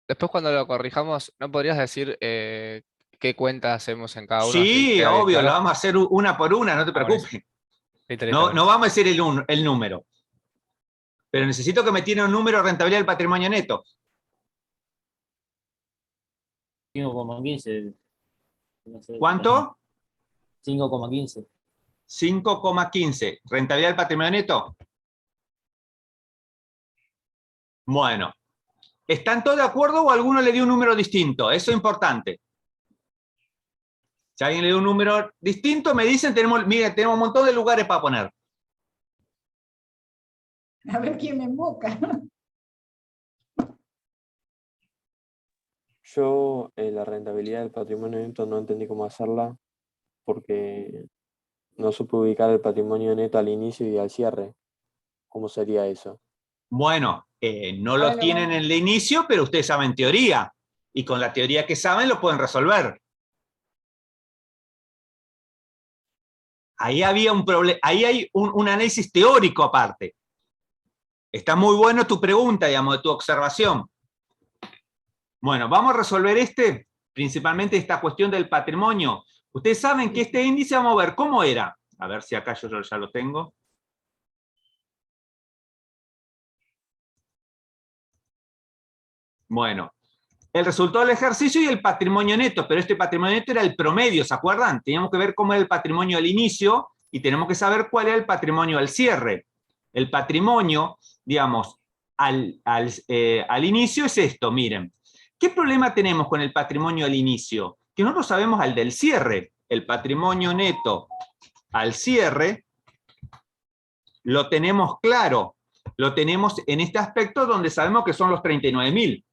Después cuando lo corrijamos, ¿no podrías decir qué cuenta hacemos en cada uno? Así Sí, queda bien obvio, lo claro. vamos a hacer una por una, no te preocupes. Listo, listo, No gracias. vamos a decir el número. Pero necesito que me tiene un número de rentabilidad del patrimonio neto. 5,15. No sé, ¿Cuánto? 5,15. 5,15. ¿Rentabilidad del patrimonio neto? Bueno. ¿Están todos de acuerdo o alguno le dio un número distinto? Eso es importante. Si alguien le dio un número distinto, me dicen, miren, tenemos un montón de lugares para poner. A ver quién me emboca. Yo la rentabilidad del patrimonio neto no entendí cómo hacerla porque no supe ubicar el patrimonio neto al inicio y al cierre. ¿Cómo sería eso? Bueno, no lo Ahora tienen en el inicio, pero ustedes saben teoría. Y con la teoría que saben lo pueden resolver. Ahí había un problema, ahí hay un análisis teórico aparte. Está muy bueno tu pregunta, digamos, de tu observación. Bueno, vamos a resolver principalmente esta cuestión del patrimonio. Ustedes saben que este índice, vamos a ver cómo era. A ver si acá yo ya lo tengo. Bueno, el resultado del ejercicio y el patrimonio neto, pero este patrimonio neto era el promedio, ¿se acuerdan? Teníamos que ver cómo era el patrimonio al inicio y tenemos que saber cuál era el patrimonio al cierre. El patrimonio, digamos, al inicio es esto, miren. ¿Qué problema tenemos con el patrimonio al inicio? Que nosotros sabemos al del cierre. El patrimonio neto al cierre lo tenemos claro. Lo tenemos en este aspecto donde sabemos que son los 39.000.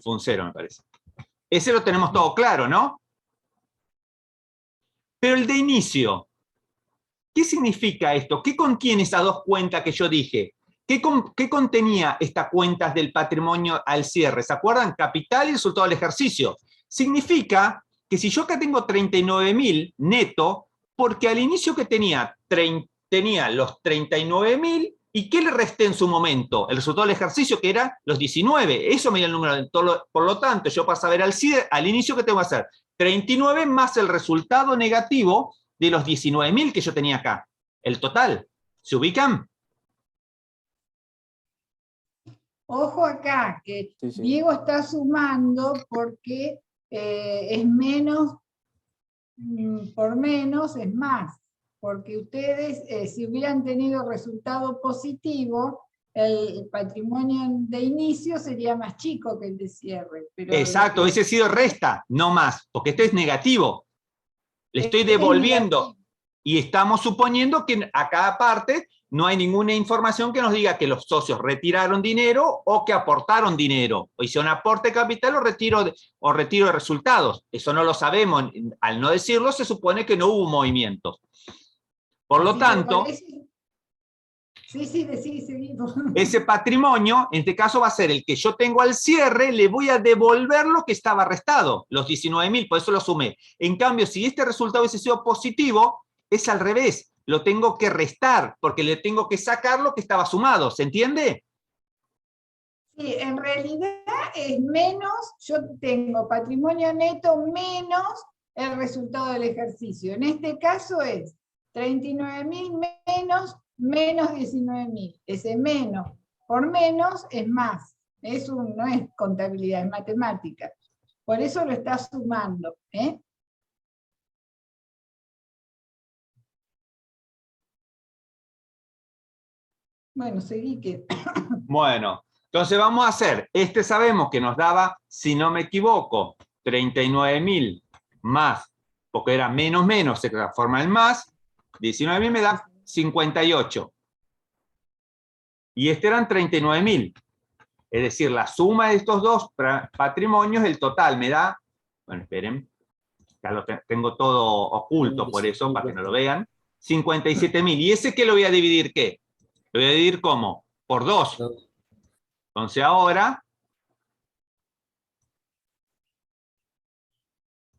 Fue un 0, me parece. Ese lo tenemos todo claro, ¿no? Pero el de inicio, ¿qué significa esto? ¿Qué contiene esas dos cuentas que yo dije? ¿Qué contenía estas cuentas del patrimonio al cierre? ¿Se acuerdan? Capital y resultado del ejercicio. Significa que si yo acá tengo 39.000 neto, porque al inicio que tenía los 39.000 ¿Y qué le resté en su momento? El resultado del ejercicio, que era los 19. Eso me dio el número. Por lo tanto, yo para saber al inicio, ¿qué tengo que hacer? 39 más el resultado negativo de los 19.000 que yo tenía acá. El total. ¿Se ubican? Ojo acá, que Sí. Diego está sumando porque es menos, por menos es más. Porque ustedes, si hubieran tenido resultado positivo, el patrimonio de inicio sería más chico que el de cierre. Pero Exacto, ese ha sido resta, no más, porque este es negativo. Le estoy Este es devolviendo. negativo. Y estamos suponiendo que a cada parte no hay ninguna información que nos diga que los socios retiraron dinero o que aportaron dinero. O hicieron aporte de capital o retiro de resultados. Eso no lo sabemos. Al no decirlo, se supone que no hubo movimientos. Por lo Así que tanto, seguimos. ese patrimonio, en este caso va a ser el que yo tengo al cierre, le voy a devolver lo que estaba restado, los 19.000, por eso lo sumé. En cambio, si este resultado hubiese sido positivo, es al revés, lo tengo que restar, porque le tengo que sacar lo que estaba sumado, ¿se entiende? Sí, en realidad es menos, yo tengo patrimonio neto menos el resultado del ejercicio. En este caso es 39.000 menos 19.000. Ese menos por menos es más. No es contabilidad, es matemática. Por eso lo está sumando. Bueno, seguí que... Bueno, entonces vamos a hacer, sabemos que nos daba, si no me equivoco, 39.000 más, porque era menos, se transforma en más, 19.000 me da 58. Y este eran 39.000. Es decir, la suma de estos dos patrimonios, el total me da, bueno, esperen, ya lo tengo todo oculto por eso, para que no lo vean, 57.000. ¿Y ese qué lo voy a dividir qué? Lo voy a dividir ¿cómo? Por 2. Entonces ahora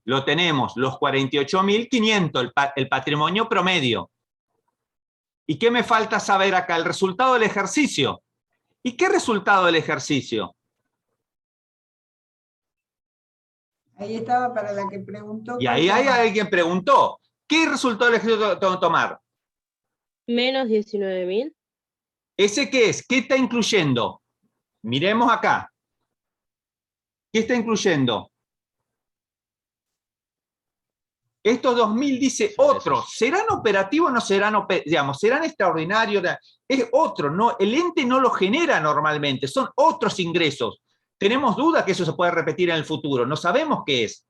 lo tenemos, los 48.500, el patrimonio promedio. ¿Y qué me falta saber acá? El resultado del ejercicio. ¿Y qué resultado del ejercicio? Ahí estaba para la que preguntó. Y ahí hay alguien que preguntó, ¿qué resultado del ejercicio tengo que tomar? Menos 19.000. ¿Ese qué es? ¿Qué está incluyendo? Miremos acá. ¿Qué está incluyendo? Estos 2.000 dice otros. ¿Serán operativos o no serán operativos? Digamos, ¿serán extraordinarios? Es otro. No, el ente no lo genera normalmente. Son otros ingresos. Tenemos duda que eso se puede repetir en el futuro. No sabemos qué es.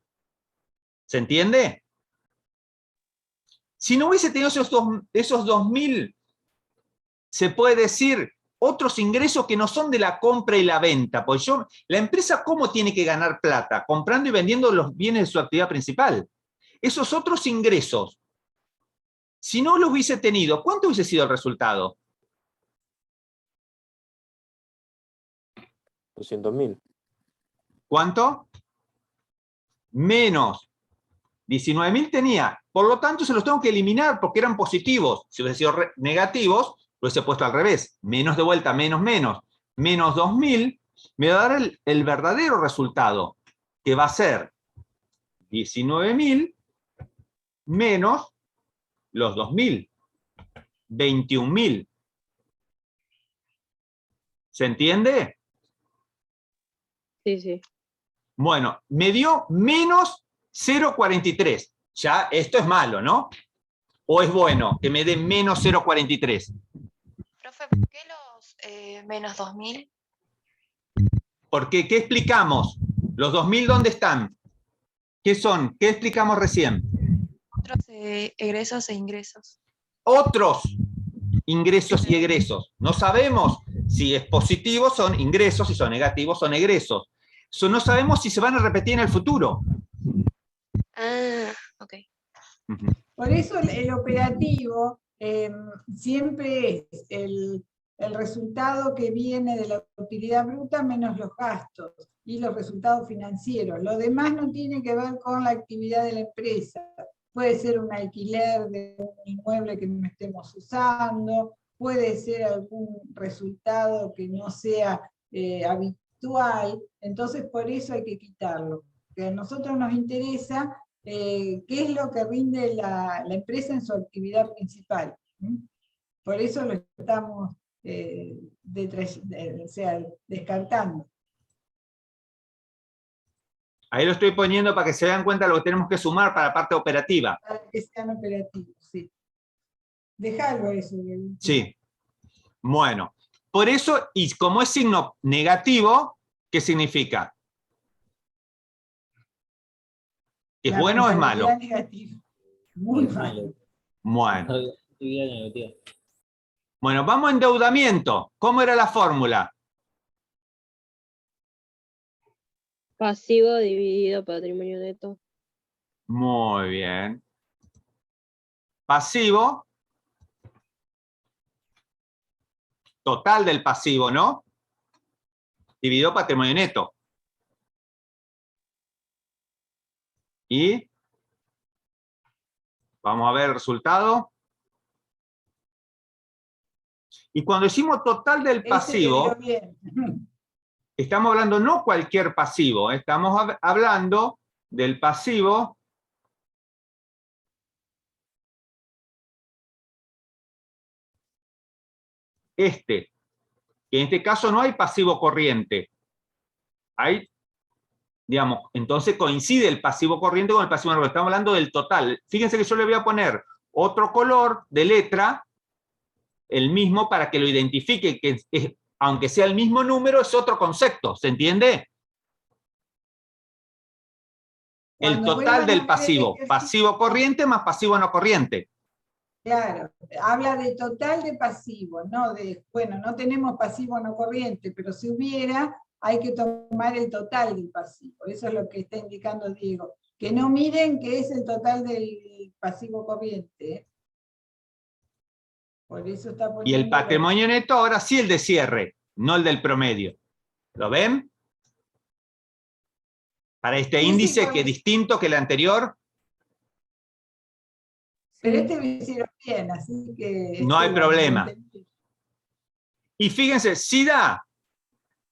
¿Se entiende? Si no hubiese tenido esos 2.000, se puede decir otros ingresos que no son de la compra y la venta. Pues la empresa, ¿cómo tiene que ganar plata? Comprando y vendiendo los bienes de su actividad principal. Esos otros ingresos, si no los hubiese tenido, ¿cuánto hubiese sido el resultado? 200.000. ¿Cuánto? Menos. 19.000 tenía. Por lo tanto, se los tengo que eliminar porque eran positivos. Si hubiese sido negativos, lo hubiese puesto al revés. Menos de vuelta, menos. Menos 2.000 me va a dar el verdadero resultado, que va a ser 19.000 menos los 2.000. 21.000. ¿Se entiende? Sí. Bueno, me dio menos 0,43. Ya, esto es malo, ¿no? ¿O es bueno que me dé menos 0,43? Profe, ¿por qué los menos 2.000? Porque, ¿qué explicamos? ¿Los 2.000 dónde están? ¿Qué son? ¿Qué explicamos recién? Otros egresos e ingresos. Otros ingresos y egresos. No sabemos si es positivo, son ingresos, si son negativos, son egresos. No sabemos si se van a repetir en el futuro. Ah, ok. Por eso el operativo siempre es el resultado que viene de la utilidad bruta menos los gastos y los resultados financieros. Lo demás no tiene que ver con la actividad de la empresa. Puede ser un alquiler de un inmueble que no estemos usando, puede ser algún resultado que no sea habitual, entonces por eso hay que quitarlo. Que a nosotros nos interesa qué es lo que rinde la empresa en su actividad principal. Por eso lo estamos descartando. Ahí lo estoy poniendo para que se den cuenta de lo que tenemos que sumar para la parte operativa. Para que sean operativos, sí. Dejalo eso. Sí. Bueno, por eso, y como es signo negativo, ¿qué significa? ¿Es La bueno o es malo? rentabilidad negativa. Muy malo. Bueno. Actividad negativa. Bueno, vamos a endeudamiento. ¿Cómo era la fórmula? Pasivo dividido patrimonio neto. Muy bien. Pasivo. Total del pasivo, ¿no? Dividido patrimonio neto. Y vamos a ver el resultado. Y cuando decimos total del pasivo, estamos hablando no cualquier pasivo, estamos hablando del pasivo que en este caso no hay pasivo corriente. Hay, digamos, entonces coincide el pasivo corriente con el pasivo normal. Estamos hablando del total. Fíjense que yo le voy a poner otro color de letra, el mismo para que lo identifique, que aunque sea el mismo número, es otro concepto. ¿Se entiende? El total del pasivo. Pasivo corriente más pasivo no corriente. Claro, habla de total de pasivo, no de, bueno, no tenemos pasivo no corriente, pero si hubiera, hay que tomar el total del pasivo. Eso es lo que está indicando Diego. Que no miren que es el total del pasivo corriente. Por eso está poniendo. Y el patrimonio neto ahora sí el de cierre, no el del promedio. ¿Lo ven? Para este índice que es distinto que el anterior. Pero este lo hicieron bien, así que... No hay problema. Y fíjense, si da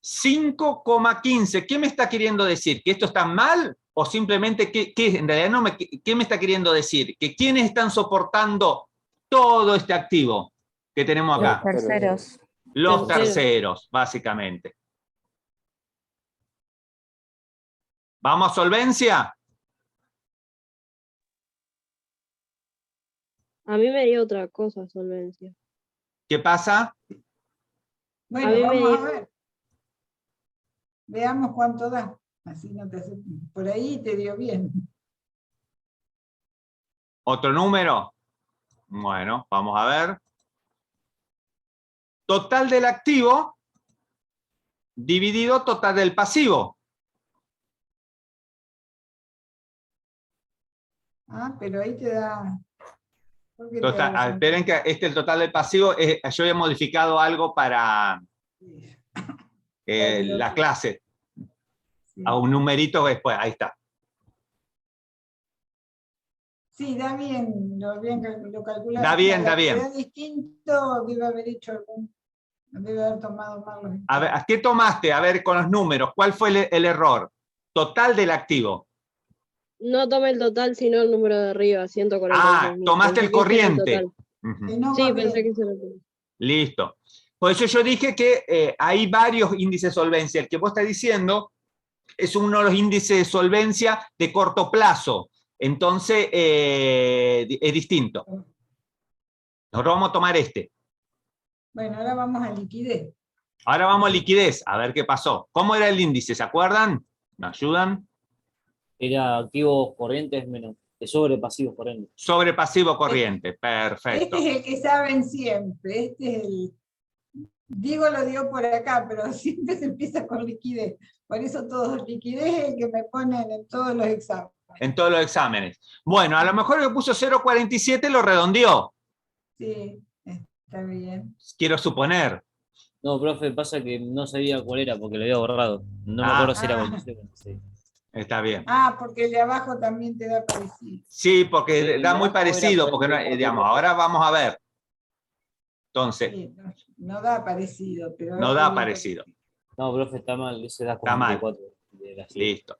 5,15, ¿qué me está queriendo decir? ¿Que esto está mal? ¿O simplemente, en realidad no qué me está queriendo decir? ¿Que quiénes están soportando todo este activo que tenemos acá? Los terceros. Los terceros, básicamente. ¿Vamos a solvencia? A mí me dio otra cosa, solvencia. ¿Qué pasa? Bueno, A mí me vamos dio- a ver. Veamos cuánto da. Así no te hace... Por ahí te dio bien. ¿Otro número? Bueno, vamos a ver. Total del activo dividido total del pasivo. Ah, pero ahí te da... ¿por qué te Total, da eso? esperen que el total del pasivo, yo he modificado algo para la clase. Sí. A un numerito después, ahí está. Sí, da bien, lo calculaste. Da bien, da La que bien. da distinto, debe haber hecho algún... Debe haber tomado mal los... A ver, ¿qué tomaste? A ver, con los números, ¿cuál fue el error? Total del activo. No tomé el total, sino el número de arriba, 146.000. Ah, tomaste el Pensé que ese era corriente. total. Ujú. Que no Sí, va pensé bien. que ese era el total. Listo. Por eso yo dije que hay varios índices de solvencia. El que vos estás diciendo es uno de los índices de solvencia de corto plazo. Entonces, es distinto. Nosotros vamos a tomar este. Bueno, ahora vamos a liquidez. Ahora vamos a liquidez, a ver qué pasó. ¿Cómo era el índice? ¿Se acuerdan? ¿Me ayudan? Era activos corrientes menos, sobre pasivos corrientes. Sobre pasivo corriente. Perfecto. Este es el que saben siempre. Este es el... Diego lo dio por acá, pero siempre se empieza con liquidez. Por eso todos liquidez es el que me ponen en todos los exámenes. En todos los exámenes. Bueno, a lo mejor el que puso 0,47 lo redondeó. Sí, está bien. Quiero suponer. No, profe, pasa que no sabía cuál era porque lo había borrado. No me acuerdo si era 46 o 46. Está bien. Ah, porque el de abajo también te da parecido. Sí, porque Sí, da muy abajo era parecido, porque no, 44. digamos, ahora vamos a ver. Entonces, Sí, no da parecido, pero no da parecido. No, profe, está mal, ese da Está mal. 44 de la 7. Listo.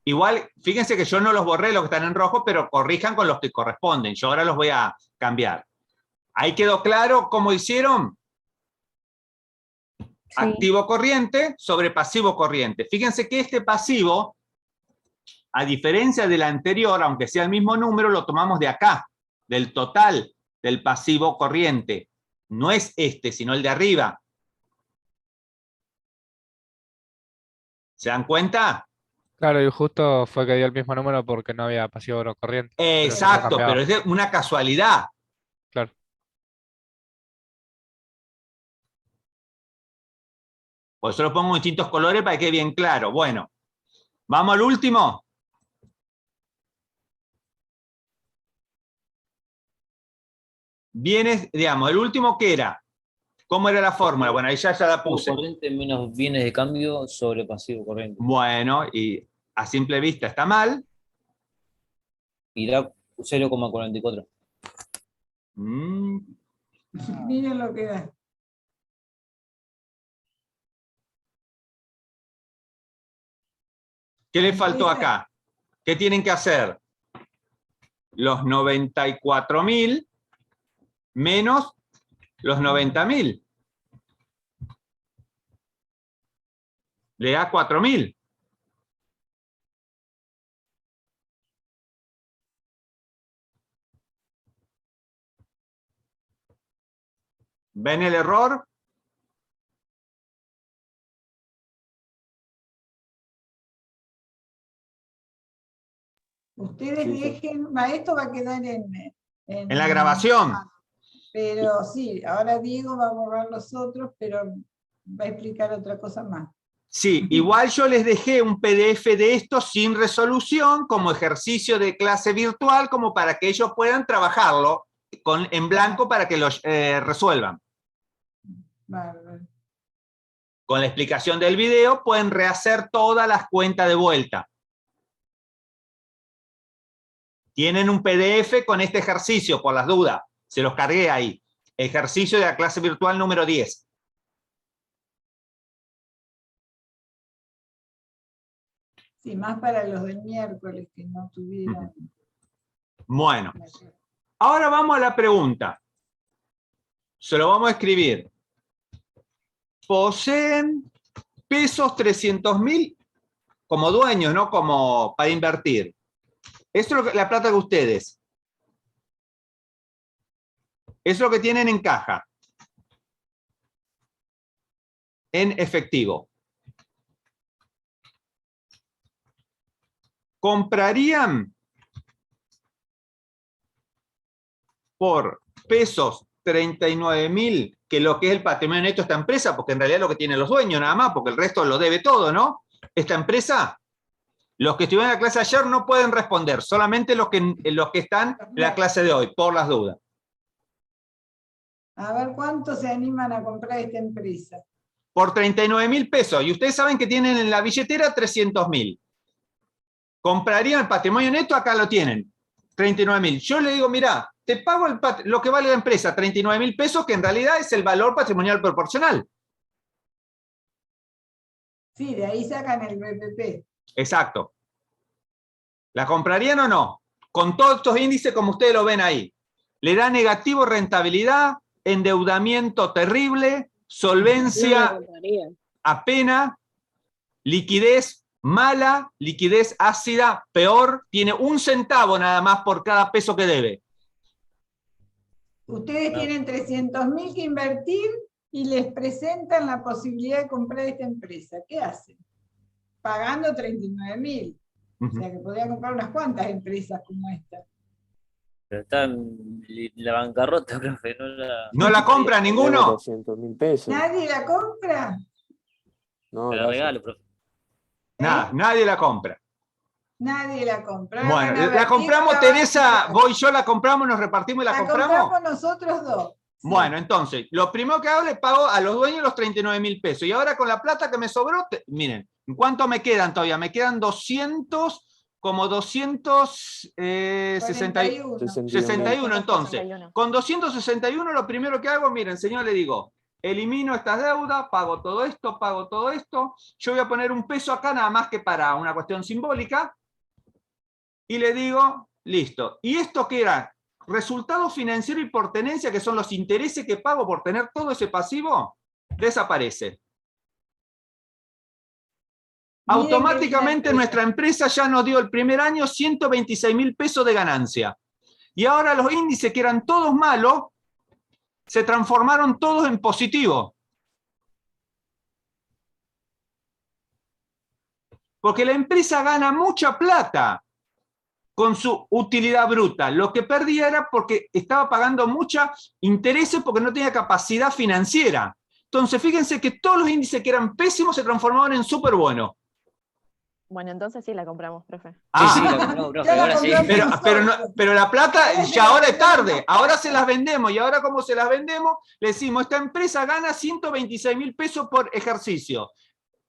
Igual, fíjense que yo no los borré los que están en rojo, pero corrijan con los que corresponden. Yo ahora los voy a cambiar. ¿Ahí quedó claro cómo hicieron? Sí. Activo corriente sobre pasivo corriente. Fíjense que este pasivo, a diferencia del anterior, aunque sea el mismo número, lo tomamos de acá, del total del pasivo corriente. No es este, sino el de arriba. ¿Se dan cuenta? Claro, y justo fue que dio el mismo número porque no había pasivo corriente. Pero si no Exacto, cambiaba. pero es de una casualidad. Claro. Por eso lo pongo en distintos colores para que quede bien claro. Bueno, ¿vamos al último? Bienes, digamos, el último, ¿qué era? ¿Cómo era la fórmula? Bueno, ahí ya la puse. Corriente menos bienes de cambio sobre pasivo corriente. Bueno, y a simple vista está mal. Y da 0,44. Miren lo que da. ¿Qué le faltó acá? ¿Qué tienen que hacer? Los 94.000 menos los 90.000. Le da 4.000. ¿Ven el error? Ustedes Sí, sí. dejen, esto va a quedar En la grabación. Pero sí, ahora Diego va a borrar los otros, pero va a explicar otra cosa más. Sí, igual yo les dejé un PDF de esto sin resolución como ejercicio de clase virtual, como para que ellos puedan trabajarlo en blanco para que lo resuelvan. Bárbaro. Con la explicación del video pueden rehacer todas las cuentas de vuelta. Tienen un PDF con este ejercicio, por las dudas. Se los cargué ahí. Ejercicio de la clase virtual número 10. Sí, más para los del miércoles que no tuvieran. Bueno, ahora vamos a la pregunta. Se lo vamos a escribir. Poseen pesos 300.000 como dueños, no como para invertir. Eso es la plata de ustedes. Eso es lo que tienen en caja. En efectivo. ¿Comprarían por pesos 39.000 que lo que es el patrimonio neto de esta empresa? Porque en realidad es lo que tienen los dueños nada más, porque el resto lo debe todo, ¿no? Esta empresa, los que estuvieron en la clase ayer no pueden responder, solamente los que están en la clase de hoy, por las dudas. A ver cuántos se animan a comprar esta empresa. Por 39.000 pesos. Y ustedes saben que tienen en la billetera 300.000. ¿Comprarían el patrimonio neto? Acá lo tienen. 39.000. Yo le digo, mirá, te pago lo que vale la empresa, 39.000 pesos, que en realidad es el valor patrimonial proporcional. Sí, de ahí sacan el BPP. Exacto. ¿La comprarían o no? Con todos estos índices como ustedes lo ven ahí. Le da negativo rentabilidad, endeudamiento terrible, solvencia apenas, liquidez mala, liquidez ácida, peor, tiene 1 centavo nada más por cada peso que debe. Ustedes tienen 300.000 que invertir y les presentan la posibilidad de comprar esta empresa. ¿Qué hacen? Pagando 39.000. O sea que podrían comprar unas cuantas empresas como esta. Pero está en la bancarrota, profe. ¿No la compra ninguno? 200.000 pesos. ¿Nadie la compra? No, Pero regalo, profe. Nada, nadie la compra. Nadie la compra. Bueno, Van a ver, la compramos, Diego la va a Teresa, comprar. voy yo, la compramos, nos repartimos y la compramos. compramos nosotros dos. Sí. Bueno, entonces, lo primero que hago, le pago a los dueños los 39.000 pesos. Y ahora con la plata que me sobró, miren, ¿en cuánto me quedan todavía? Me quedan 200, como 261 entonces. 61. Con 261 lo primero que hago, miren, señor, le digo, elimino estas deudas, pago todo esto, pago todo esto. Yo voy a poner un peso acá nada más que para una cuestión simbólica. Y le digo, listo. ¿Y esto qué era? Resultado financiero y por tenencia, que son los intereses que pago por tener todo ese pasivo, desaparece. Automáticamente nuestra empresa ya nos dio el primer año 126.000 pesos de ganancia. Y ahora los índices que eran todos malos, se transformaron todos en positivos. Porque la empresa gana mucha plata con su utilidad bruta. Lo que perdía era porque estaba pagando muchos intereses porque no tenía capacidad financiera. Entonces, fíjense que todos los índices que eran pésimos se transformaban en súper buenos. Bueno, entonces sí la compramos, profe. Sí, la compramos, profe, ahora sí. Pero la plata ya ahora es tarde. Ahora se las vendemos. Y ahora, ¿cómo se las vendemos? Le decimos, esta empresa gana 126.000 pesos por ejercicio.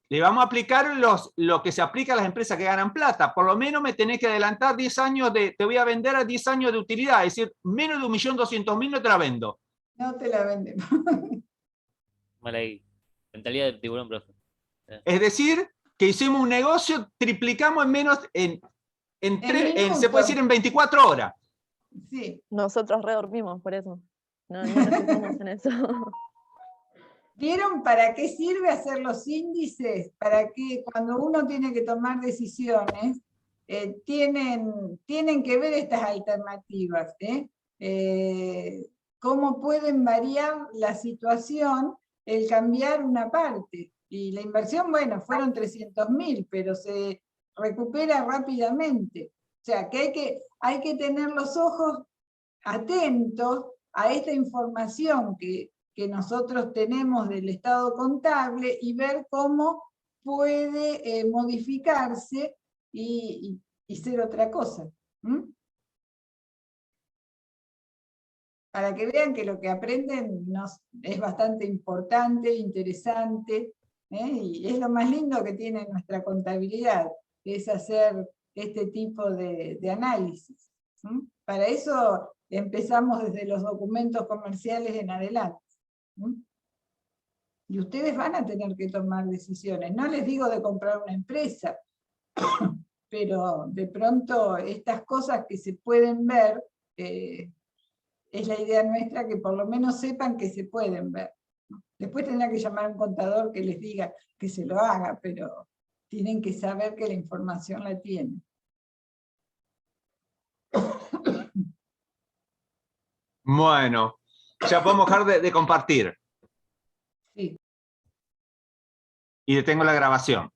Le vamos a aplicar lo que se aplica a las empresas que ganan plata. Por lo menos me tenés que adelantar 10 años te voy a vender a 10 años de utilidad. Es decir, menos de 1.200.000 no te la vendo. No te la vendemos. Mal ahí. Mentalidad de tiburón, profe. Es decir, que hicimos un negocio, triplicamos en menos, se puede decir en 24 horas. Sí. Nosotros redormimos, por eso. No nos fijamos en eso. ¿Vieron para qué sirve hacer los índices? Para que cuando uno tiene que tomar decisiones, tienen que ver estas alternativas. Cómo pueden variar la situación el cambiar una parte. Y la inversión, bueno, fueron 300.000, pero se recupera rápidamente. O sea, que hay que tener los ojos atentos a esta información que nosotros tenemos del estado contable y ver cómo puede modificarse y ser otra cosa. Para que vean que lo que aprenden es bastante importante, interesante, y es lo más lindo que tiene nuestra contabilidad, es hacer este tipo de análisis. Para eso empezamos desde los documentos comerciales en adelante. Y ustedes van a tener que tomar decisiones. No les digo de comprar una empresa, pero de pronto estas cosas que se pueden ver, es la idea nuestra que por lo menos sepan que se pueden ver. Después tendrán que llamar a un contador que les diga que se lo haga, pero tienen que saber que la información la tienen. Bueno, ya podemos dejar de compartir. Sí. Y detengo la grabación.